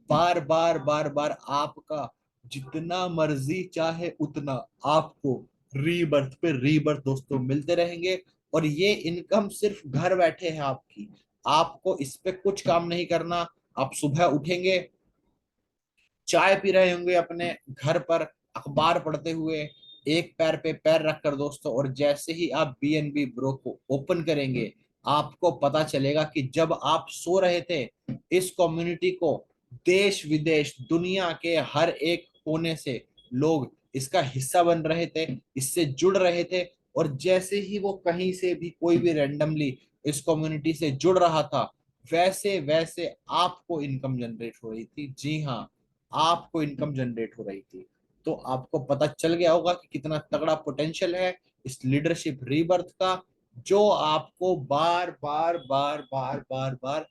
बार बार बार बार आपका जितना मर्जी चाहे उतना आपको रीबर्थ पे रीबर्थ दोस्तों मिलते रहेंगे। और ये इनकम सिर्फ घर बैठे है आपकी, आपको इस पे कुछ काम नहीं करना। आप सुबह उठेंगे, चाय पी रहे होंगे अपने घर पर, अखबार पढ़ते हुए, एक पैर पे पैर रखकर दोस्तों, और जैसे ही आप BNB ब्रो को ओपन करेंगे, आपको पता चलेगा कि जब आप सो रहे थे इस कम्युनिटी को देश विदेश दुनिया के हर एक कोने से लोग इसका हिस्सा बन रहे थे, इससे जुड़ रहे थे। और जैसे ही वो कहीं से भी कोई भी रैंडमली इस कम्युनिटी से जुड़ रहा था, वैसे वैसे आपको इनकम जनरेट हो रही थी। जी हाँ, आपको इनकम जनरेट हो रही थी। तो आपको पता चल गया होगा कि कितना तगड़ा पोटेंशियल है इस लीडरशिप रीबर्थ का, जो आपको बार बार बार बार बार बार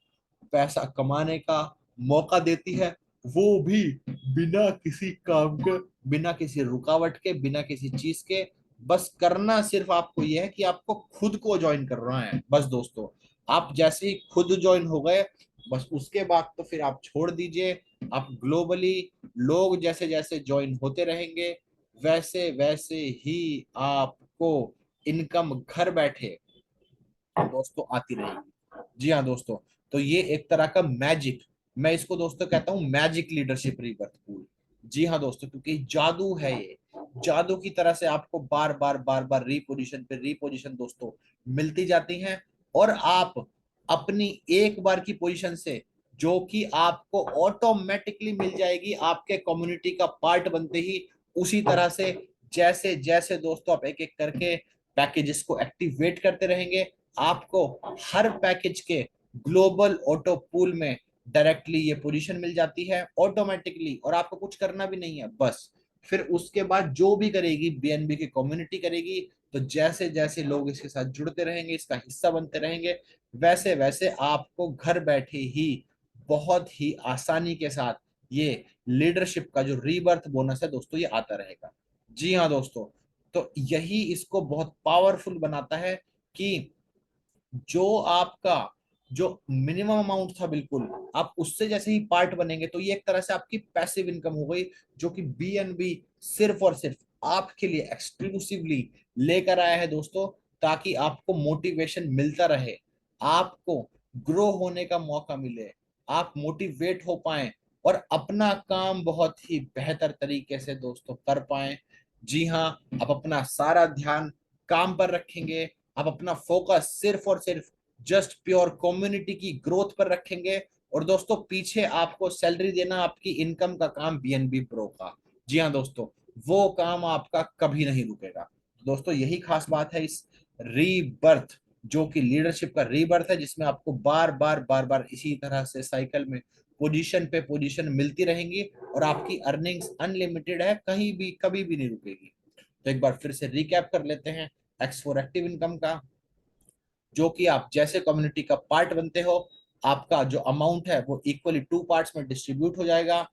पैसा कमाने का मौका देती है, वो भी बिना किसी काम के, बिना किसी रुकावट के, बिना किसी चीज के। बस करना सिर्फ आपको यह है कि आपको खुद को ज्वाइन करना है बस दोस्तों। आप जैसे ही खुद ज्वाइन हो गए, बस उसके बाद तो फिर आप छोड़ दीजिए। आप ग्लोबली लोग जैसे जैसे ज्वाइन होते रहेंगे, वैसे वैसे ही आपको इनकम घर बैठे दोस्तों आती रहेगी। जी हाँ दोस्तों, तो ये एक तरह का मैजिक, मैं इसको दोस्तों कहता हूँ मैजिक लीडरशिप रीबर्थ पूल। जी हाँ दोस्तों, क्योंकि जादू है ये, जादू की तरह से आपको बार बार बार बार रीपोजिशन पे रीपोजिशन दोस्तों मिलती जाती हैं। और आप अपनी एक बार की पोजीशन से, जो कि आपको ऑटोमेटिकली मिल जाएगी आपके कम्युनिटी का पार्ट बनते ही, उसी तरह से जैसे जैसे दोस्तों आप एक एक करके पैकेजेस को एक्टिवेट करते रहेंगे, आपको हर पैकेज के ग्लोबल ऑटो पूल में डायरेक्टली ये पोजीशन मिल जाती है ऑटोमेटिकली, और आपको कुछ करना भी नहीं है। बस फिर उसके बाद जो भी करेगी BNB की कम्युनिटी करेगी, तो जैसे जैसे लोग इसके साथ जुड़ते रहेंगे, इसका हिस्सा बनते रहेंगे, वैसे वैसे आपको घर बैठे ही बहुत ही आसानी के साथ ये लीडरशिप का जो रीबर्थ बोनस है दोस्तों ये आता रहेगा। जी हाँ दोस्तों, तो यही इसको बहुत पावरफुल बनाता है कि जो आपका जो मिनिमम अमाउंट था बिल्कुल, आप उससे जैसे ही पार्ट बनेंगे तो ये एक तरह से आपकी पैसिव इनकम हो गई, जो कि BNB सिर्फ और सिर्फ आपके लिए एक्सक्लूसिवली लेकर आया है दोस्तों, ताकि आपको मोटिवेशन मिलता रहे, आपको ग्रो होने का मौका मिले, आप मोटिवेट हो पाए और अपना काम बहुत ही बेहतर तरीके से दोस्तों कर पाए। जी हाँ, आप अपना सारा ध्यान काम पर रखेंगे, आप अपना फोकस सिर्फ और सिर्फ जस्ट प्योर कम्युनिटी की ग्रोथ पर रखेंगे, और दोस्तों पीछे आपको सैलरी देना आपकी इनकम का काम BNB प्रो का। जी हाँ दोस्तों, वो काम आपका कभी नहीं रुकेगा। दोस्तों यही खास बात है इस रीबर्थ जो कि लीडरशिप का रीबर्थ है, जिसमें आपको बार बार इसी तरह से साइकिल में पोजीशन पे पोजीशन मिलती रहेंगी और आपकी अर्निंग्स अनलिमिटेड है, कहीं भी कभी भी नहीं रुकेगी। तो एक बार फिर से रिकैप कर लेते हैं एक्स फोर एक्टिव इनकम का। जो कि आप जैसे कम्युनिटी का पार्ट बनते हो, आपका जो अमाउंट है वो इक्वली टू पार्ट्स में डिस्ट्रीब्यूट हो जाएगा।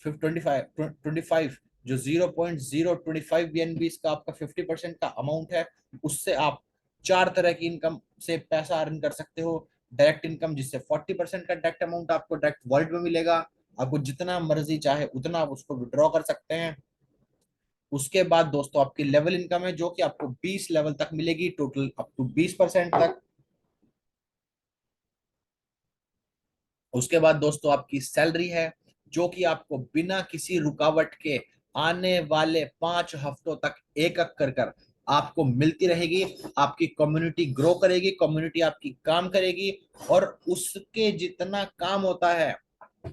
25 जो 0.025 बीएनबी का आपका 50% का अमाउंट है, उससे आप चार तरह की इनकम से पैसा अर्न कर सकते हो। डायरेक्ट इनकम, जिससे 40% का डायरेक्ट अमाउंट आपको डायरेक्ट वॉलेट में मिलेगा, आपको जितना मर्जी चाहे उतना आप उसको विड्रॉ कर सकते हैं। उसके बाद दोस्तों आपकी लेवल इनकम है, जो कि आपको 20 लेवल तक मिलेगी, टोटल अप टू 20% तक। उसके बाद दोस्तों आपकी सैलरी है, जो कि आपको बिना किसी रुकावट के आने वाले 5 हफ्तों तक एक एक कर आपको मिलती रहेगी। आपकी कम्युनिटी ग्रो करेगी, कम्युनिटी आपकी काम करेगी, और उसके जितना काम होता है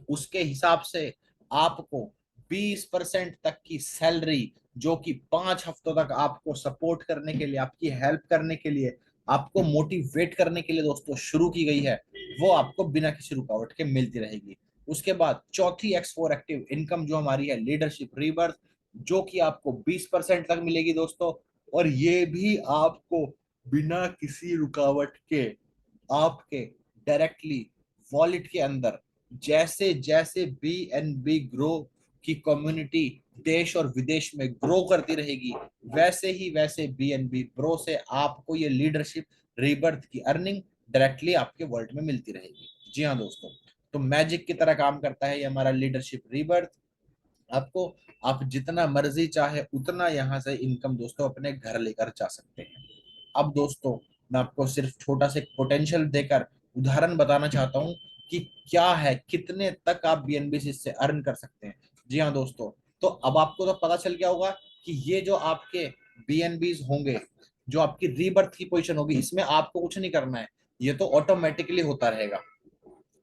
उसके हिसाब से आपको 20% तक की सैलरी, जो कि 5 हफ्तों तक आपको सपोर्ट करने के लिए, आपकी हेल्प करने के लिए, आपको मोटिवेट करने के लिए दोस्तों शुरू की गई है, वो आपको बिना किसी रुकावट के मिलती रहेगी। उसके बाद चौथी एक्स फोर एक्टिव इनकम जो हमारी है, लीडरशिप रीबर्थ, जो कि आपको 20% तक मिलेगी दोस्तों। और ये भी आपको बिना किसी रुकावट के आपके डायरेक्टली वॉलेट के अंदर, जैसे जैसे बीएनबी ग्रो की कम्युनिटी देश और विदेश में ग्रो करती रहेगी, वैसे ही वैसे बीएनबी ग्रो से आपको ये लीडरशिप रीबर्थ की अर्निंग डायरेक्टली आपके वॉलेट में मिलती रहेगी। जी हाँ दोस्तों, तो मैजिक की तरह काम करता है ये हमारा लीडरशिप रीबर्थ। आपको, आप जितना मर्जी चाहे उतना यहाँ से इनकम दोस्तों अपने घर लेकर जा सकते हैं। अब दोस्तों मैं आपको सिर्फ छोटा सा पोटेंशियल देकर उदाहरण बताना चाहता हूँ कि क्या है, कितने तक आप बीएनबी से अर्न कर सकते हैं। जी हाँ दोस्तों, तो अब आपको तो पता चल गया होगा कि ये जो आपके बीएनबीज होंगे, जो आपकी रीबर्थ की पोजीशन होगी, इसमें आपको कुछ नहीं करना है, ये तो ऑटोमेटिकली होता रहेगा।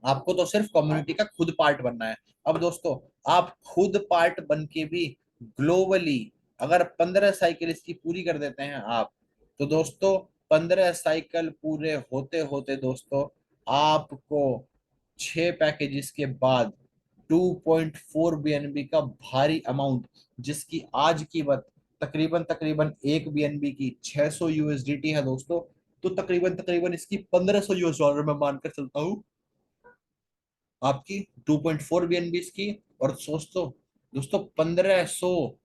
आपको तो सिर्फ कम्युनिटी का खुद पार्ट बनना है। अब दोस्तों, आप खुद पार्ट बन के भी ग्लोबली अगर 15 साइकिल इसकी पूरी कर देते हैं आप, तो दोस्तों 15 साइकिल पूरे होते होते दोस्तों आपको 6 पैकेजेस के बाद 2.4 बीएनबी का भारी अमाउंट, जिसकी आज की बात तकरीबन तकरीबन एक बीएनबी की 600 यूएसडीटी है दोस्तों। तो तकरीबन तकरीबन इसकी 1500 यूएस डॉलर में मानकर चलता हूँ आपकी 2.4 बीएनबी की। और दोस्तों दोस्तों 1500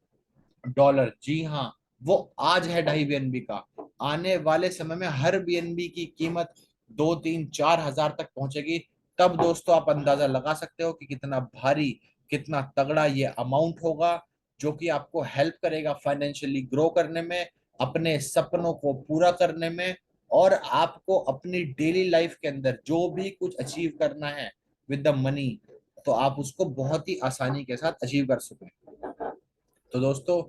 डॉलर, जी हाँ, वो आज है 2.5 बीएनबी का। आने वाले समय में हर बीएनबी की कीमत 2 3 4 हजार तक पहुंचेगी। तब दोस्तों आप अंदाजा लगा सकते हो कि कितना भारी, कितना तगड़ा ये अमाउंट होगा, जो कि आपको हेल्प करेगा फाइनेंशियली ग्रो करने में, अपने सपनों को पूरा करने में, और आपको अपनी डेली लाइफ के अंदर जो भी कुछ अचीव करना है विद द मनी, तो आप उसको बहुत ही आसानी के साथ अचीव कर सकें। तो दोस्तों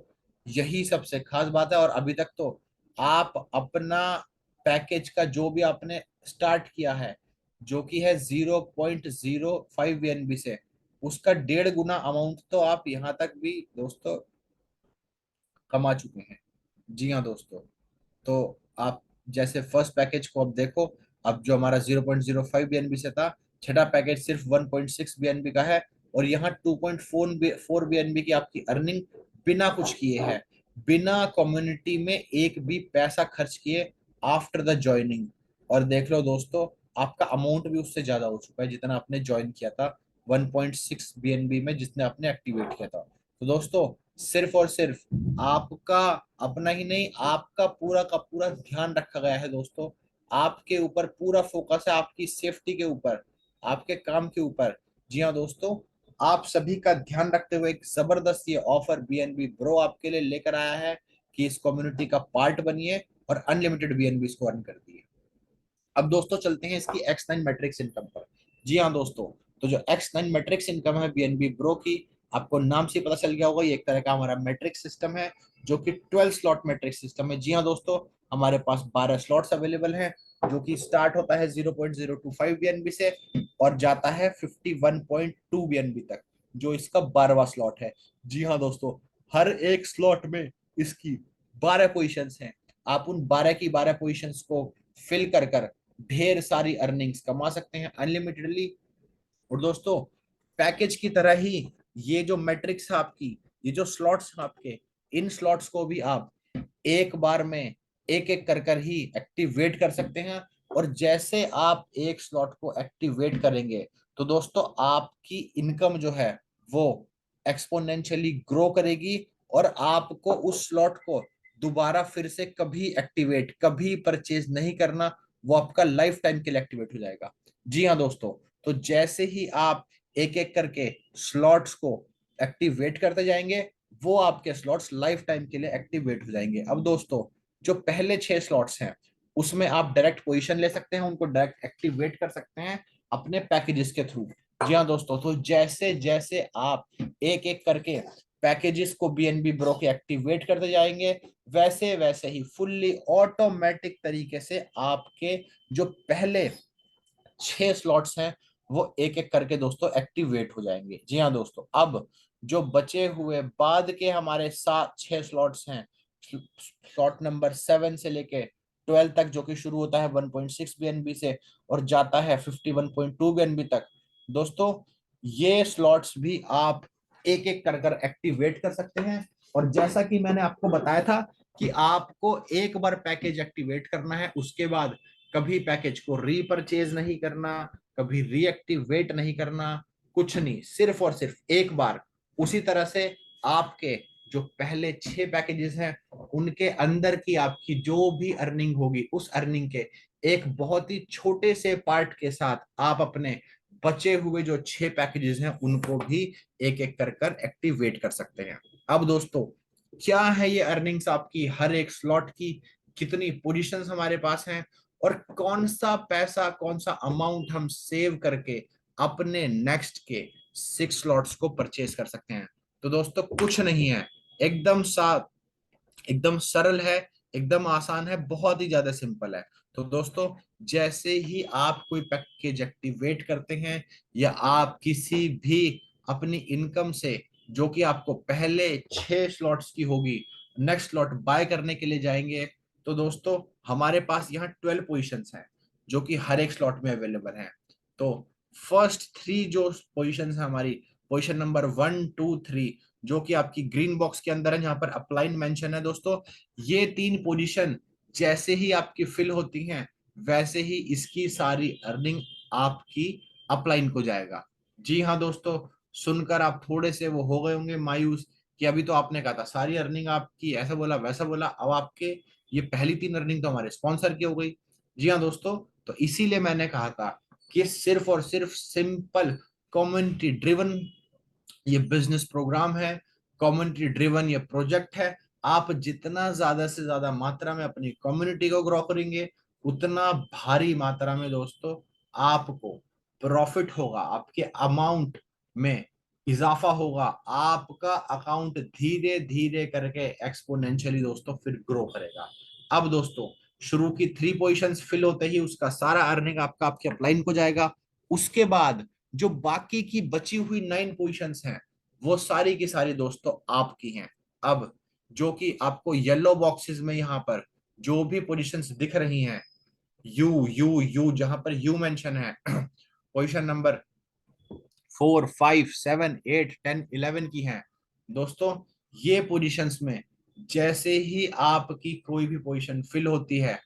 यही सबसे खास बात है। और अभी तक तो आप अपना पैकेज का जो भी आपने स्टार्ट किया है, जो कि है 0.05 बीएनबी से, उसका 1.5 गुना अमाउंट तो आप यहाँ तक भी दोस्तों कमा चुके हैं। जी हाँ दोस्तों, तो आप जैसे फर्स्ट पैकेज को अब देखो, अब जो हमारा 0.05 बीएनबी से था, छठा पैकेज सिर्फ 1.6 बीएनबी का है। और यहाँ 2.4 बीएनबी की आपकी अर्निंग बिना कुछ किए है, बिना कम्युनिटी में एक भी पैसा खर्च किए, आफ्टर द ज्वाइनिंग। और देख लो दोस्तों, आपका अमाउंट भी उससे ज्यादा हो चुका है जितना आपने ज्वाइन किया था 1.6 बीएनबी में, जिसने आपने एक्टिवेट किया था। तो दोस्तों सिर्फ और सिर्फ आपका अपना ही नहीं, आपका पूरा का पूरा ध्यान रखा गया है दोस्तों। आपके ऊपर पूरा फोकस है, आपकी सेफ्टी के ऊपर, आपके काम के ऊपर। जी हाँ दोस्तों, आप सभी का ध्यान रखते हुए एक जबरदस्त ये ऑफर बीएनबी ब्रो आपके लिए लेकर आया है कि इस कम्युनिटी का पार्ट बनिए और अनलिमिटेड बीएनबी को अर्न कर दिए। अब दोस्तों चलते हैं इसकी X9 मैट्रिक्स इनकम पर। जी हाँ दोस्तों, तो जो X9 मैट्रिक्स इनकम है बीएनबी ब्रो की, आपको नाम से पता चल गया होगा, ये एक तरह का हमारा मैट्रिक्स सिस्टम है, जो कि 12 स्लॉट मैट्रिक्स सिस्टम है। जी हाँ दोस्तों, हमारे पास 12 स्लॉट्स अवेलेबल हैं, जो कि स्टार्ट होता है 0.025 बीएनबी से और जाता है 51.2 बीएनबी तक, जो इसका 12वां स्लॉट है। जी हाँ दोस्तों, हर एक स्लॉट में इसकी 12 पोजिशन हैं। आप उन 12 की 12 पोजिशंस को फिल कर कर ढेर सारी अर्निंग्स कमा सकते हैं अनलिमिटेडली। और दोस्तों पैकेज की तरह ही ये जो मैट्रिक्स है आपकी, ये जो स्लॉट्स हैं आपके, इन स्लॉट्स को भी आप एक बार में एक एक कर कर ही एक्टिवेट कर सकते हैं। और जैसे आप एक स्लॉट को एक्टिवेट करेंगे तो दोस्तों आपकी इनकम जो है वो एक्सपोनेंशियली ग्रो करेगी, और आपको उस स्लॉट को दोबारा फिर से कभी एक्टिवेट, कभी परचेज नहीं करना, वो आपका लाइफ टाइम के लिए एक्टिवेट हो जाएगा। जी हाँ दोस्तों, तो जैसे ही आप एक एक करके स्लॉट्स को एक्टिवेट करते जाएंगे, वो आपके स्लॉट्स लाइफ टाइम के लिए एक्टिवेट हो जाएंगे। अब दोस्तों जो पहले 6 स्लॉट्स हैं उसमें आप डायरेक्ट पोजीशन ले सकते हैं, उनको डायरेक्ट एक्टिवेट कर सकते हैं अपने पैकेजेस के थ्रू। जी हाँ दोस्तों, तो जैसे जैसे आप एक एक करके पैकेजेस को बीएनबी ब्रो के एक्टिवेट करते जाएंगे, वैसे वैसे ही फुल्ली ऑटोमेटिक तरीके से आपके जो पहले 6 स्लॉट्स हैं वो एक एक करके दोस्तों एक्टिवेट हो जाएंगे। जी हाँ दोस्तों, अब जो बचे हुए बाद के हमारे 6 स्लॉट्स हैं, स्लॉट नंबर 7 से लेके 12 तक, जो कि शुरू होता है 1.6 बीएनबी से और जाता है 51.2 बीएनबी तक। दोस्तों ये स्लॉट्स भी आप एक एक कर कर एक्टिवेट कर सकते हैं। और जैसा कि मैंने आपको बताया था कि आपको एक बार पैकेज एक्टिवेट करना है, उसके बाद कभी पैकेज को रीपरचेज नहीं करना, कभी रीएक्टिवेट नहीं करना, कुछ नहीं, सिर्फ और सिर्फ एक बार। उसी तरह से आपके जो पहले 6 पैकेजेस हैं उनके अंदर की आपकी जो भी अर्निंग होगी, उस अर्निंग के एक बहुत ही छोटे से पार्ट के साथ आप अपने बचे हुए जो 6 पैकेजेस हैं उनको भी एक एक कर कर एक्टिवेट कर सकते हैं। अब दोस्तों क्या है ये अर्निंग्स आपकी, हर एक स्लॉट की कितनी पोजीशंस हमारे पास हैं, और कौन सा पैसा, कौन सा अमाउंट हम सेव करके अपने नेक्स्ट के 6 स्लॉट्स को परचेज कर सकते हैं। तो दोस्तों कुछ नहीं है, एकदम सा, एकदम सरल है, एकदम आसान है, बहुत ही ज्यादा सिंपल है। तो दोस्तों जैसे ही आप कोई पैकेज एक्टिवेट करते हैं, या आप किसी भी अपनी इनकम से जो कि आपको पहले 6 स्लॉट्स की होगी, नेक्स्ट स्लॉट बाय करने के लिए जाएंगे, तो दोस्तों हमारे पास यहाँ 12 पोजिशंस हैं जो कि हर एक स्लॉट में अवेलेबल हैं। तो फर्स्ट 3 जो पोजिशंस है हमारी, पोजिशन नंबर 1, 2, 3, जो कि आपकी ग्रीन बॉक्स के अंदर है जहां पर अपलाइन मेंशन है दोस्तों, ये 3 पोजीशन जैसे ही आपकी फिल होती हैं वैसे ही इसकी सारी अर्निंग आपकी अपलाइन को जाएगा। जी हाँ दोस्तों, सुनकर आप थोड़े से वो हो गए होंगे मायूस कि अभी तो आपने कहा था सारी अर्निंग आपकी, ऐसा बोला वैसा बोला, अब आपके ये पहली 3 अर्निंग तो हमारे स्पॉन्सर की हो गई। जी हाँ दोस्तों, तो इसीलिए मैंने कहा था कि सिर्फ और सिर्फ सिंपल कम्युनिटी ड्रिवन ये बिजनेस प्रोग्राम है, कम्युनिटी ड्रिवन ये प्रोजेक्ट है। आप जितना ज्यादा से ज्यादा मात्रा में अपनी कम्युनिटी को ग्रो करेंगे, उतना भारी मात्रा में दोस्तों आपको प्रॉफिट होगा, आपके अमाउंट में इजाफा होगा, आपका अकाउंट धीरे धीरे करके एक्सपोनेंशियली दोस्तों फिर ग्रो करेगा। अब दोस्तों शुरू की 3 पोजिशंस फिल होते ही उसका सारा अर्निंग आपका आपके अपलाइन को जाएगा। उसके बाद जो बाकी की बची हुई 9 पोजिशंस हैं वो सारी की सारी दोस्तों आपकी हैं। अब जो कि आपको येलो बॉक्सेस में यहाँ पर जो भी पोजीशंस दिख रही हैं, यू यू यू जहां पर यू मेंशन है, पोजीशन नंबर 4, 5, 7, 8, 10, 11 की हैं दोस्तों। ये पोजीशंस में जैसे ही आपकी कोई भी पोजीशन फिल होती है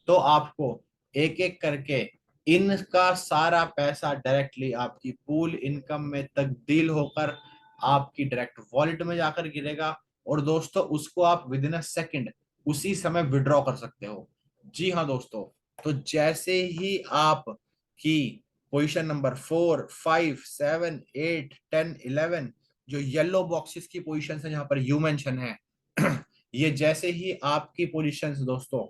तो आपको एक एक करके इनका सारा पैसा डायरेक्टली आपकी पूल इनकम में तब्दील होकर आपकी डायरेक्ट वॉलेट में जाकर गिरेगा, और दोस्तों उसको आप विद इन अ सेकेंड उसी समय विड्रॉ कर सकते हो। जी हाँ दोस्तों, तो जैसे ही आप की पोजीशन नंबर 4, 5, 7, 8, 10, 11 जो येलो बॉक्सेस की पोजीशन है जहां पर यू मेंशन है, ये जैसे ही आपकी पोजीशंस दोस्तों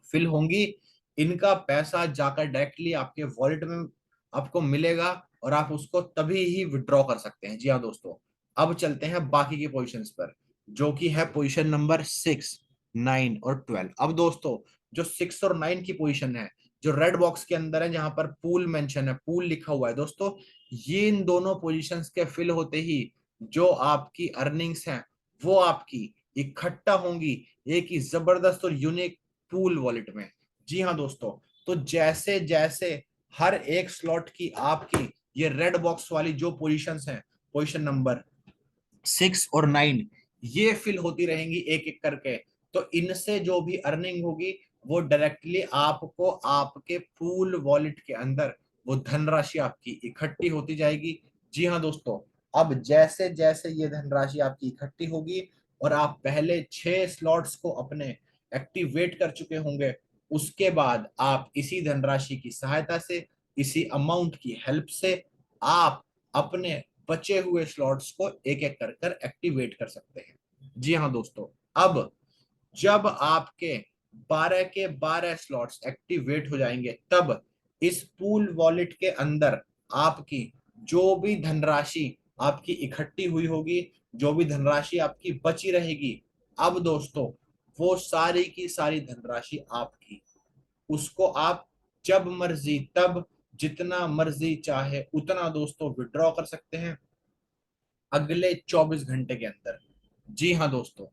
फिल होंगी, इनका पैसा जाकर डायरेक्टली आपके वॉलेट में आपको मिलेगा और आप उसको तभी ही विड्रॉ कर सकते हैं। जी हाँ दोस्तों, अब चलते हैं बाकी की पोजीशंस पर, जो कि है पोजीशन नंबर 6, 9 और 12। अब दोस्तों जो 6 और 9 की पोजीशन है, जो रेड बॉक्स के अंदर है जहां पर पूल मेंशन है, पूल लिखा हुआ है दोस्तों, ये इन दोनों पोजीशंस के फिल होते ही जो आपकी अर्निंग्स हैं वो आपकी इकट्ठा होंगी एक ही जबरदस्त और यूनिक पूल वॉलेट में। जी हाँ दोस्तों, तो जैसे जैसे हर एक स्लॉट की आपकी ये रेड बॉक्स वाली जो पोजीशंस हैं, पोजीशन नंबर 6 और 9, ये फिल होती रहेंगी एक एक करके, तो इनसे जो भी अर्निंग होगी वो डायरेक्टली आपको आपके पूल वॉलेट के अंदर वो धनराशि आपकी इकट्ठी होती जाएगी। जी हाँ दोस्तों, अब जैसे जैसे ये धनराशि आपकी इकट्ठी होगी और आप पहले 6 स्लॉट्स को अपने एक्टिवेट कर चुके होंगे, उसके बाद आप इसी धनराशि की सहायता से, इसी अमाउंट की हेल्प से आप अपने बचे हुए स्लॉट्स को एक एक कर कर एक्टिवेट कर सकते हैं। जी हाँ दोस्तों, अब जब आपके 12 के 12 स्लॉट्स एक्टिवेट हो जाएंगे, तब इस पूल वॉलेट के अंदर आपकी जो भी धनराशि आपकी इकट्ठी हुई होगी, जो भी धनराशि आपकी बची रहेगी, अब दोस्तों वो सारी की सारी धनराशि आपकी, उसको आप जब मर्जी तब जितना मर्जी चाहे उतना दोस्तों विड्रॉ कर सकते हैं अगले 24 घंटे के अंदर। जी हाँ दोस्तों,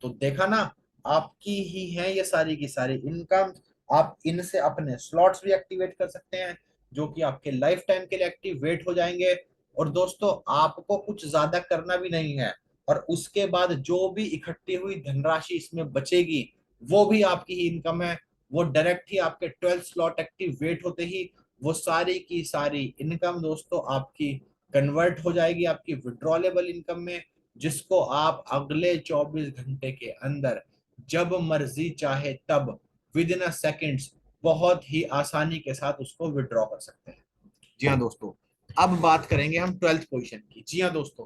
तो देखा ना, आपकी ही है ये सारी की सारी इनकम। आप इनसे अपने स्लॉट्स भी एक्टिवेट कर सकते हैं, जो कि आपके लाइफ टाइम के लिए एक्टिवेट हो जाएंगे। और दोस्तों आपको कुछ ज्यादा करना भी नहीं है, और उसके बाद जो भी इकट्ठी हुई धनराशि इसमें बचेगी वो भी आपकी ही इनकम है। वो डायरेक्ट ही आपके 12 स्लॉट एक्टिवेट होते ही वो सारी की सारी इनकम दोस्तों आपकी कन्वर्ट हो जाएगी आपकी विड्रॉलेबल इनकम में, जिसको आप अगले 24 घंटे के अंदर जब मर्जी चाहे तब विद इन अ सेकेंड्स बहुत ही आसानी के साथ उसको विड्रॉ कर सकते हैं। जी हाँ दोस्तों, अब बात करेंगे हम 12th पोजीशन की। जी हाँ दोस्तों,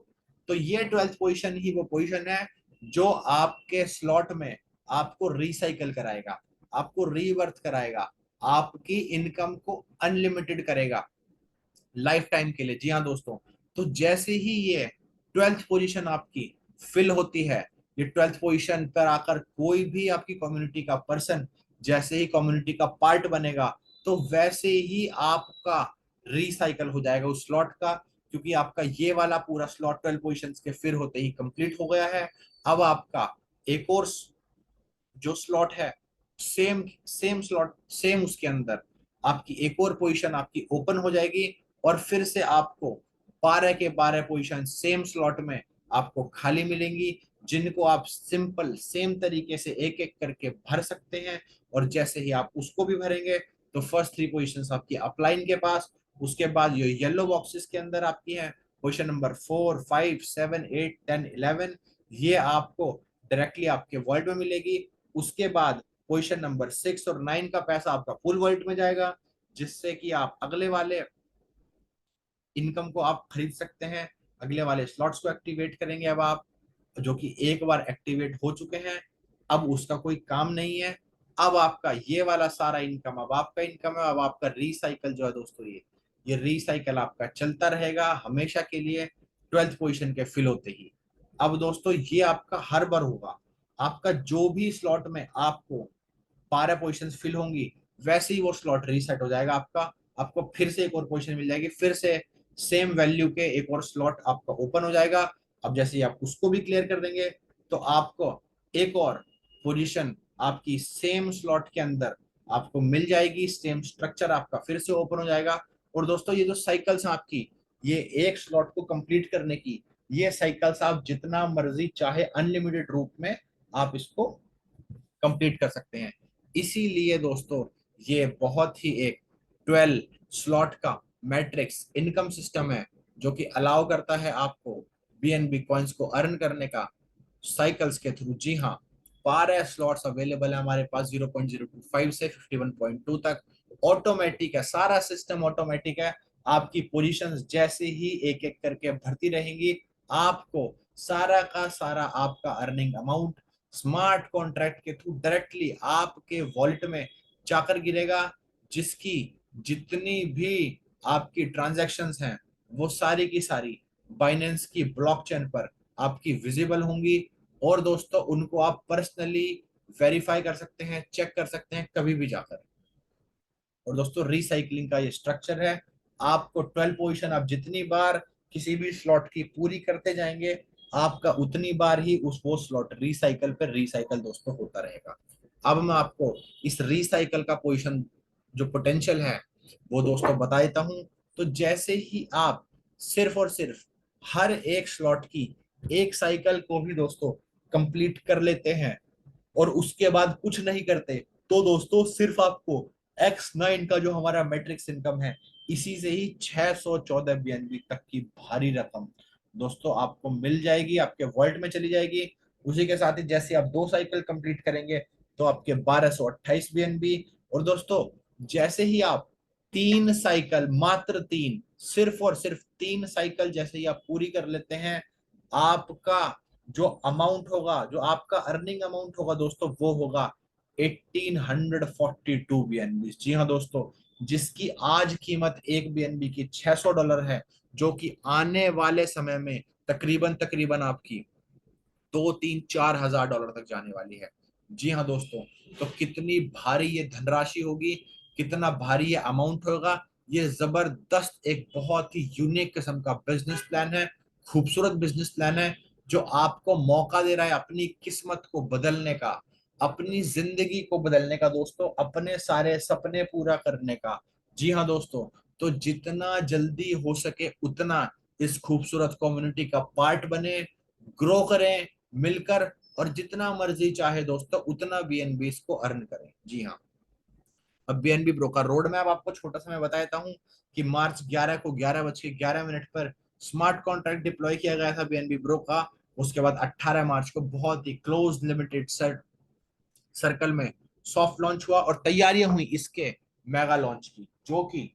तो ये 12th पोजीशन ही वो पोजीशन है जो आपके स्लॉट में आपको रिसाइकल कराएगा, आपको रीवर्थ कराएगा, आपकी इनकम को अनलिमिटेड करेगा लाइफ टाइम के लिए। जी हाँ दोस्तों, तो जैसे ही ये 12th पोजीशन आपकी फिल होती है, ये 12th पोजीशन पर आकर कोई भी आपकी कम्युनिटी का पर्सन जैसे ही कम्युनिटी का पार्ट बनेगा, तो वैसे ही आपका रिसाइकल हो जाएगा उस स्लॉट का, क्योंकि आपका ये वाला पूरा स्लॉट 12 पोजीशन के फिर होते ही कंप्लीट हो गया है। अब आपका एक और जो स्लॉट है, सेम सेम स्लॉट, सेम उसके अंदर आपकी एक और पोजीशन आपकी ओपन हो जाएगी, और फिर से आपको 12 के 12 पोजीशन सेम स्लॉट में आपको खाली मिलेंगी, जिनको आप सिंपल सेम तरीके से एक एक करके भर सकते हैं। और जैसे ही आप उसको भी भरेंगे, तो फर्स्ट 3 पोजीशंस आपकी अपलाइन के पास, उसके बाद ये येलो बॉक्सेस के अंदर आपकी हैं पोजीशन नंबर 4, 5, 7, 8, 10, 11, ये आपको डायरेक्टली आपके वर्ल्ड में मिलेगी। उसके बाद पोजीशन नंबर 6 और 9 का पैसा आपका फुल वॉलेट में जाएगा, जिससे कि आप अगले वाले इनकम को आप खरीद सकते हैं, अगले वाले स्लॉट्स को एक्टिवेट करेंगे अब आप, जो कि एक बार एक्टिवेट हो चुके हैं, अब उसका कोई काम नहीं है। अब आपका ये वाला सारा इनकम अब आपका इनकम है, अब आपका रिसाइकल जो है दोस्तों, ये रिसाइकल आपका चलता रहेगा हमेशा के लिए 12th पोजीशन के फिल होते ही। अब दोस्तों ये आपका हर बार होगा, आपका जो भी स्लॉट में आपको 12 पोजीशन फिल होंगी, वैसे ही वो स्लॉट रीसेट हो जाएगा आपका, आपको फिर से एक और पोजीशन मिल जाएगी, फिर से सेम वैल्यू के एक और स्लॉट आपका ओपन हो जाएगा। अब जैसे ही आप उसको भी क्लियर कर देंगे, तो आपको एक और पोजीशन आपकी सेम स्लॉट के अंदर आपको मिल जाएगी, सेम स्ट्रक्चर आपका फिर से ओपन हो जाएगा। और दोस्तों ये जो साइकिल्स हैं आपकी, ये एक स्लॉट को कंप्लीट करने की, ये साइकिल्स आप जितना मर्जी चाहे अनलिमिटेड रूप में आप इसको कंप्लीट कर सकते हैं। इसीलिए दोस्तों ये बहुत ही एक 12 स्लॉट का मैट्रिक्स इनकम सिस्टम है, जो कि अलाउ करता है आपको बीएनबी कॉइन्स को अर्न करने का साइकिल्स के थ्रू। जी हाँ, 12 स्लॉट्स अवेलेबल है हमारे पास 0.025 से 51.2 तक। ऑटोमेटिक है, सारा सिस्टम ऑटोमेटिक है, आपकी पोजीशंस जैसे ही एक एक करके भरती रहेंगी, आपको सारा का सारा आपका अर्निंग अमाउंट स्मार्ट कॉन्ट्रैक्ट के थ्रू डायरेक्टली आपके वॉलेट में जाकर गिरेगा, जिसकी जितनी भी आपकी ट्रांजैक्शंस हैं वो सारी की सारी बाइनेंस की ब्लॉकचेन पर आपकी विजिबल होंगी। और दोस्तों उनको आप पर्सनली वेरीफाई कर सकते हैं, चेक कर सकते हैं कभी भी जाकर। और दोस्तों रिसाइकलिंग का ये स्ट्रक्चर है, आपको 12 पोजीशन आप जितनी बार किसी भी स्लॉट की पूरी करते जाएंगे, आपका उतनी बार ही उस वो स्लॉट रिसाइकल पर रिसाइकल दोस्तों होता रहेगा। अब मैं आपको इस रिसाइकल का पोजीशन जो पोटेंशियल है वो दोस्तों बता देता हूं। तो जैसे ही आप सिर्फ और सिर्फ हर एक स्लॉट की एक साइकिल को भी दोस्तों कंप्लीट कर लेते हैं और उसके बाद कुछ नहीं करते, तो दोस्तों सिर्फ आपको X9 का जो हमारा मैट्रिक्स इनकम है, इसी से ही 614 बीएनबी तक की भारी रकम दोस्तों आपको मिल जाएगी, आपके वॉलेट में चली जाएगी। उसी के साथ ही जैसे आप 2 साइकिल कंप्लीट करेंगे तो आपके 1228 बीएनबी। और दोस्तों जैसे ही आप 3 साइकिल, मात्र 3, सिर्फ और सिर्फ 3 साइकिल जैसे ही आप पूरी कर लेते हैं, आपका जो अमाउंट होगा, जो आपका अर्निंग अमाउंट होगा दोस्तों, वो होगा 1842 बीएनबी। जी हाँ दोस्तों, जिसकी आज कीमत एक बीएनबी की $600 है, जो कि आने वाले समय में तकरीबन तकरीबन आपकी 2, 3, 4 हजार डॉलर तक जाने वाली है। जी हाँ दोस्तों, तो कितनी भारी ये धनराशि होगी, कितना भारी ये अमाउंट होगा। ये जबरदस्त एक बहुत ही यूनिक किस्म का बिजनेस प्लान है, खूबसूरत बिजनेस प्लान है, जो आपको मौका दे रहा है अपनी किस्मत को बदलने का, अपनी जिंदगी को बदलने का दोस्तों, अपने सारे सपने पूरा करने का। जी हाँ दोस्तों, तो जितना जल्दी हो सके उतना इस खूबसूरत कम्युनिटी का पार्ट बने, ग्रो करें मिलकर, और जितना मर्जी चाहे दोस्तों उतना बीएनबी को अर्न करें। जी हाँ, अब बीएनबी ब्रो का रोड मैप आपको छोटा सा मैं बता देता हूँ कि मार्च 11 को 11:11 पर स्मार्ट कॉन्ट्रैक्ट डिप्लॉय किया गया था बीएनबी ब्रो का। उसके बाद 18 मार्च को बहुत ही क्लोज लिमिटेड सर्कल में सॉफ्ट लॉन्च हुआ और तैयारियां हुई इसके मेगा लॉन्च की, जो कि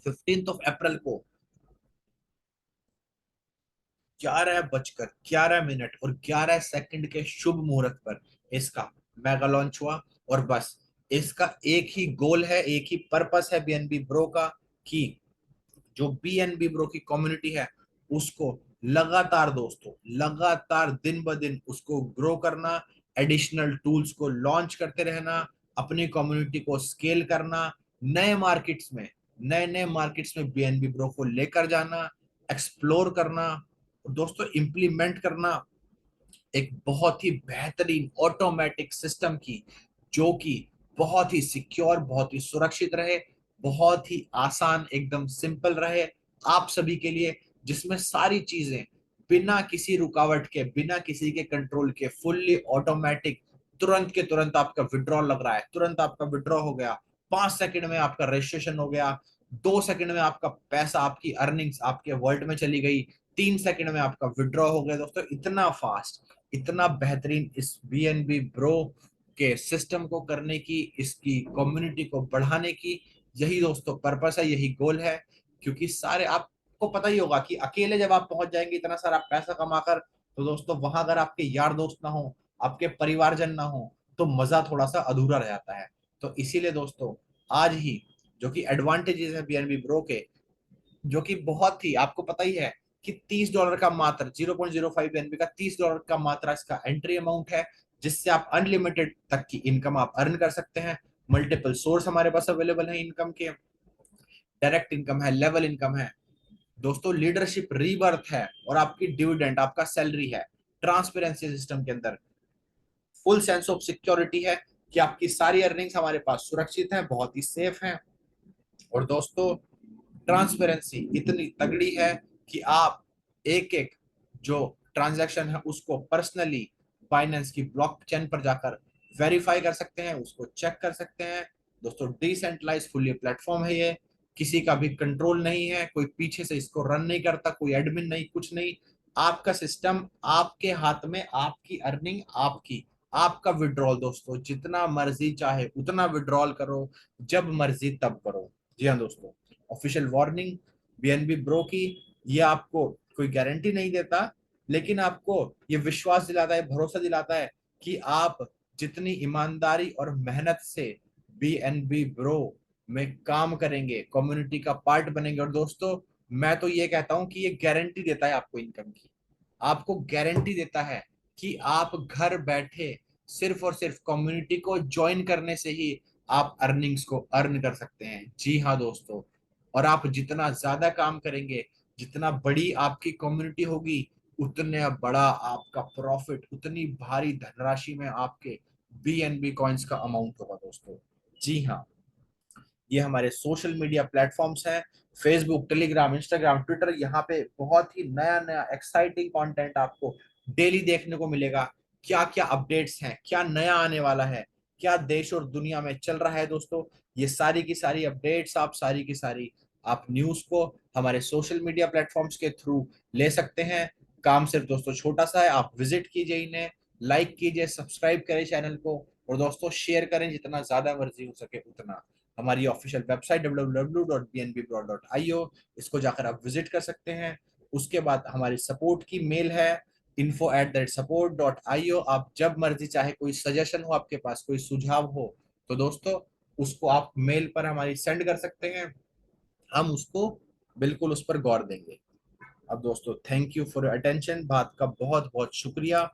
15 अप्रैल को 11:11 और 11 सेकंड के शुभ मुहूर्त पर इसका मेगा लॉन्च हुआ। और बस इसका एक ही गोल है, एक ही पर्पस है बीएनबी ब्रो का, कि जो बीएनबी ब्रो की कम्युनिटी है उसको लगातार दोस्तों, लगातार दिन ब दिन उसको ग्रो करना, एडिशनल टूल्स को लॉन्च करते रहना, अपनी कम्युनिटी को स्केल करना, नए मार्केट्स में नए नए मार्केट्स में बीएनबी ब्रो को लेकर जाना, एक्सप्लोर करना, दोस्तों इम्प्लीमेंट करना एक बहुत ही बेहतरीन ऑटोमेटिक सिस्टम की, जो कि बहुत ही सिक्योर, बहुत ही सुरक्षित रहे, बहुत ही आसान, एकदम सिंपल रहे आप सभी के लिए, जिसमें सारी चीजें बिना किसी रुकावट के, बिना किसी के कंट्रोल के, फुल्ली ऑटोमेटिक, तुरंत के तुरंत आपका विड्रॉल लग रहा है, तुरंत आपका विड्रॉ हो गया, 5 सेकंड में आपका रजिस्ट्रेशन हो गया, 2 सेकंड में आपका पैसा, आपकी अर्निंग्स आपके वॉलेट में चली गई, 3 सेकंड में आपका विड्रॉ हो गया दोस्तों। इतना फास्ट, इतना बेहतरीन इस बीएनबी ब्रो के सिस्टम को करने की, इसकी कम्युनिटी को बढ़ाने की, यही दोस्तों पर्पस है, यही गोल है। क्योंकि सारे आपको पता ही होगा कि अकेले जब आप पहुंच जाएंगे इतना सारा पैसा कमाकर, तो दोस्तों वहां अगर आपके यार दोस्त ना हो, आपके परिवारजन ना हो, तो मजा थोड़ा सा अधूरा रह जाता है। तो इसीलिए दोस्तों आज ही जो कि एडवांटेजेस है बीएनबी ब्रो के, जो कि बहुत ही आपको पता ही है कि $30 का मात्र 0.05 एनबी का $30 का मात्र इसका एंट्री अमाउंट है, जिससे आप अनलिमिटेड तक की इनकम आप अर्न कर सकते हैं। मल्टीपल सोर्स हमारे पास अवेलेबल है इनकम के, डायरेक्ट इनकम है, लेवल इनकम है दोस्तों, लीडरशिप रीबर्थ है, और आपकी डिविडेंड, आपका सैलरी है, ट्रांसपेरेंसी सिस्टम के अंदर फुल सेंस ऑफ सिक्योरिटी है कि आपकी सारी अर्निंग्स हमारे पास सुरक्षित हैं, बहुत ही सेफ हैं। और दोस्तों ट्रांसपेरेंसी इतनी तगड़ी है कि आप एक एक जो ट्रांजैक्शन है उसको पर्सनली बाइनेंस की ब्लॉकचेन पर जाकर वेरीफाई कर सकते हैं, उसको चेक कर सकते हैं दोस्तों। डिसेंट्रलाइज फुल्ली प्लेटफॉर्म है ये, किसी का भी कंट्रोल नहीं है, कोई पीछे से इसको रन नहीं करता, कोई एडमिन नहीं, कुछ नहीं। आपका सिस्टम आपके हाथ में, आपकी अर्निंग आपकी, आपका विड्रॉल दोस्तों, जितना मर्जी चाहे उतना विड्रॉल करो, जब मर्जी तब करो। जी हाँ दोस्तों, ऑफिशियल वार्निंग बीएनबी ब्रो की, ये आपको कोई गारंटी नहीं देता, लेकिन आपको ये विश्वास दिलाता है, भरोसा दिलाता है कि आप जितनी ईमानदारी और मेहनत से बीएनबी ब्रो में काम करेंगे, कम्युनिटी का पार्ट बनेंगे, और दोस्तों मैं तो ये कहता हूं कि ये गारंटी देता है आपको इनकम की, आपको गारंटी देता है कि आप घर बैठे सिर्फ और सिर्फ कम्युनिटी को ज्वाइन करने से ही आप अर्निंग्स को अर्न कर सकते हैं। जी हाँ दोस्तों, और आप जितना ज्यादा काम करेंगे, जितना बड़ी आपकी कम्युनिटी होगी, उतने बड़ा आपका प्रॉफिट, उतनी भारी धनराशि में आपके बीएनबी कॉइन्स का अमाउंट होगा दोस्तों। जी हाँ, ये हमारे सोशल मीडिया प्लेटफॉर्म्स हैं, फेसबुक, टेलीग्राम, इंस्टाग्राम, ट्विटर। यहाँ पे बहुत ही नया नया एक्साइटिंग कंटेंट आपको डेली देखने को मिलेगा। क्या क्या अपडेट्स हैं, क्या नया आने वाला है, क्या देश और दुनिया में चल रहा है दोस्तों, ये सारी की सारी अपडेट्स, आप सारी की सारी आप न्यूज को हमारे सोशल मीडिया प्लेटफॉर्म्स के थ्रू ले सकते हैं। काम सिर्फ दोस्तों छोटा सा है, आप विजिट कीजिए इन्हें, लाइक कीजिए, सब्सक्राइब करें चैनल को, और दोस्तों शेयर करें जितना ज्यादा मर्जी हो सके उतना। हमारी ऑफिशियल वेबसाइट www.bnbabroad.io, इसको जाकर आप विजिट कर सकते हैं। उसके बाद हमारी सपोर्ट की मेल है info@support.io। आप जब मर्जी चाहे कोई सजेशन हो, आपके पास कोई सुझाव हो, तो दोस्तों उसको आप मेल पर हमारी सेंड कर सकते हैं, हम उसको बिल्कुल उस पर गौर देंगे। अब दोस्तों thank you for your attention, बात का बहुत बहुत शुक्रिया,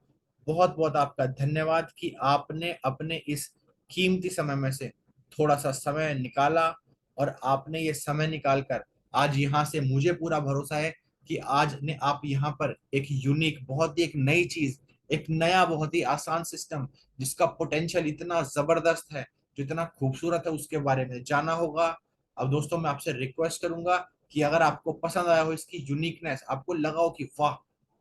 बहुत बहुत आपका धन्यवाद कि आपने अपने इस कीमती समय में से थोड़ा सा समय निकाला, और आपने ये समय निकाल कर आज यहाँ से, मुझे पूरा भरोसा है कि आज ने आप यहाँ पर एक यूनिक, बहुत ही एक नई चीज, एक नया बहुत ही आसान सिस्टम जिसका पोटेंशियल इतना जबरदस्त है, जितना खूबसूरत है, उसके बारे में जाना होगा। अब दोस्तों मैं आपसे रिक्वेस्ट करूंगा कि अगर आपको पसंद आया हो इसकी यूनिकनेस, आपको लगा हो कि वाह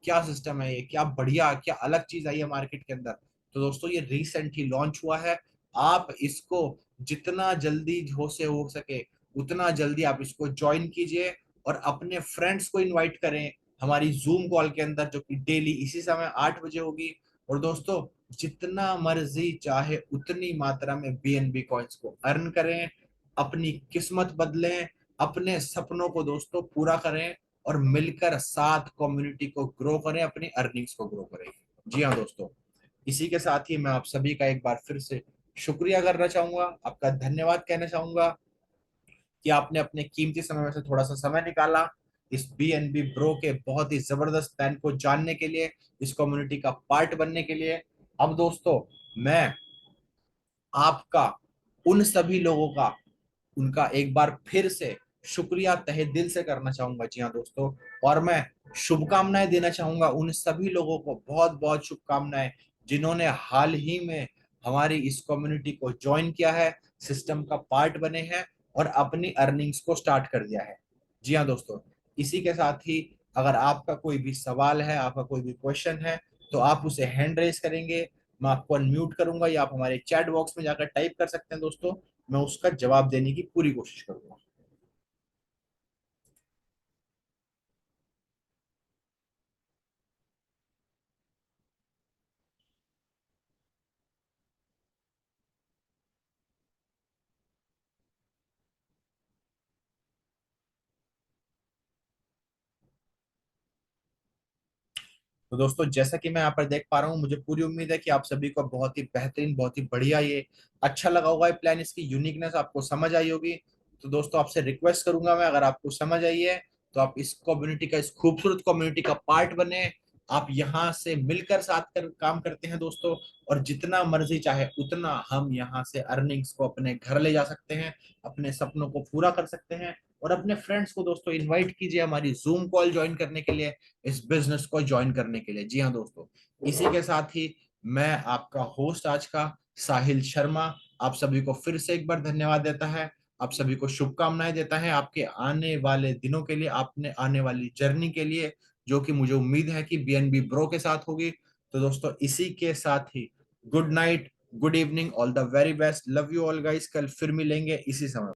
क्या सिस्टम है ये, क्या बढ़िया, क्या अलग चीज आई है मार्केट के अंदर, तो दोस्तों ये रिसेंट ही लॉन्च हुआ है। आप इसको जितना जल्दी हो से हो सके उतना जल्दी आप इसको ज्वाइन कीजिए, और अपने फ्रेंड्स को इनवाइट करें हमारी जूम कॉल के अंदर, जो कि डेली इसी समय 8 बजे होगी। और दोस्तों जितना मर्जी चाहे उतनी मात्रा में बीएनबी कॉइन्स को अर्न करें, अपनी किस्मत बदलें, अपने सपनों को दोस्तों पूरा करें, और मिलकर साथ कम्युनिटी को ग्रो करें, अपनी अर्निंग्स को ग्रो करें। जी हाँ दोस्तों, इसी के साथ ही मैं आप सभी का एक बार फिर से शुक्रिया करना चाहूंगा, आपका धन्यवाद कहना चाहूंगा कि आपने अपने कीमती समय में से थोड़ा सा समय निकाला इस बीएनबी ब्रो के बहुत ही जबरदस्त प्लान को जानने के लिए, इस कम्युनिटी का पार्ट बनने के लिए। अब दोस्तों मैं आपका, उन सभी लोगों का, उनका एक बार फिर से शुक्रिया तहे दिल से करना चाहूंगा। जी हाँ दोस्तों, और मैं शुभकामनाएं देना चाहूंगा उन सभी लोगों को, बहुत बहुत शुभकामनाएं, जिन्होंने हाल ही में हमारी इस कम्युनिटी को ज्वाइन किया है, सिस्टम का पार्ट बने हैं, और अपनी अर्निंग्स को स्टार्ट कर दिया है। जी हाँ दोस्तों, इसी के साथ ही अगर आपका कोई भी सवाल है, आपका कोई भी क्वेश्चन है, तो आप उसे हैंड रेस करेंगे, मैं आपको अनम्यूट करूंगा, या आप हमारे चैट बॉक्स में जाकर टाइप कर सकते हैं दोस्तों, मैं उसका जवाब देने की पूरी कोशिश करूंगा। तो दोस्तों जैसा कि मैं यहाँ पर देख पा रहा हूँ, मुझे पूरी उम्मीद है कि आप सभी को बहुत ही बेहतरीन, बहुत ही बढ़िया ये अच्छा लगा होगा ये प्लान, इसकी यूनिकनेस आपको समझ आई होगी। तो दोस्तों आपसे रिक्वेस्ट करूंगा मैं, अगर आपको समझ आई है तो आप इस कम्युनिटी का, इस खूबसूरत कम्युनिटी का पार्ट बने। आप यहाँ से मिलकर साथ कर काम करते हैं दोस्तों, और जितना मर्जी चाहे उतना हम यहाँ से अर्निंग्स को अपने घर ले जा सकते हैं, अपने सपनों को पूरा कर सकते हैं। और अपने फ्रेंड्स को दोस्तों इनवाइट कीजिए हमारी जूम कॉल ज्वाइन करने के लिए, इस बिजनेस को ज्वाइन करने के लिए। जी हाँ दोस्तों, इसी के साथ ही मैं आपका होस्ट आज का, साहिल शर्मा, आप सभी को फिर से एक बार धन्यवाद देता है, आप सभी को शुभकामनाएं देता है आपके आने वाले दिनों के लिए, आपने आने वाली जर्नी के लिए, जो कि मुझे उम्मीद है कि बीएनबी ब्रो के साथ होगी। तो दोस्तों इसी के साथ ही good night, good evening, all the very best, love you all guys, कल फिर मिलेंगे इसी समय।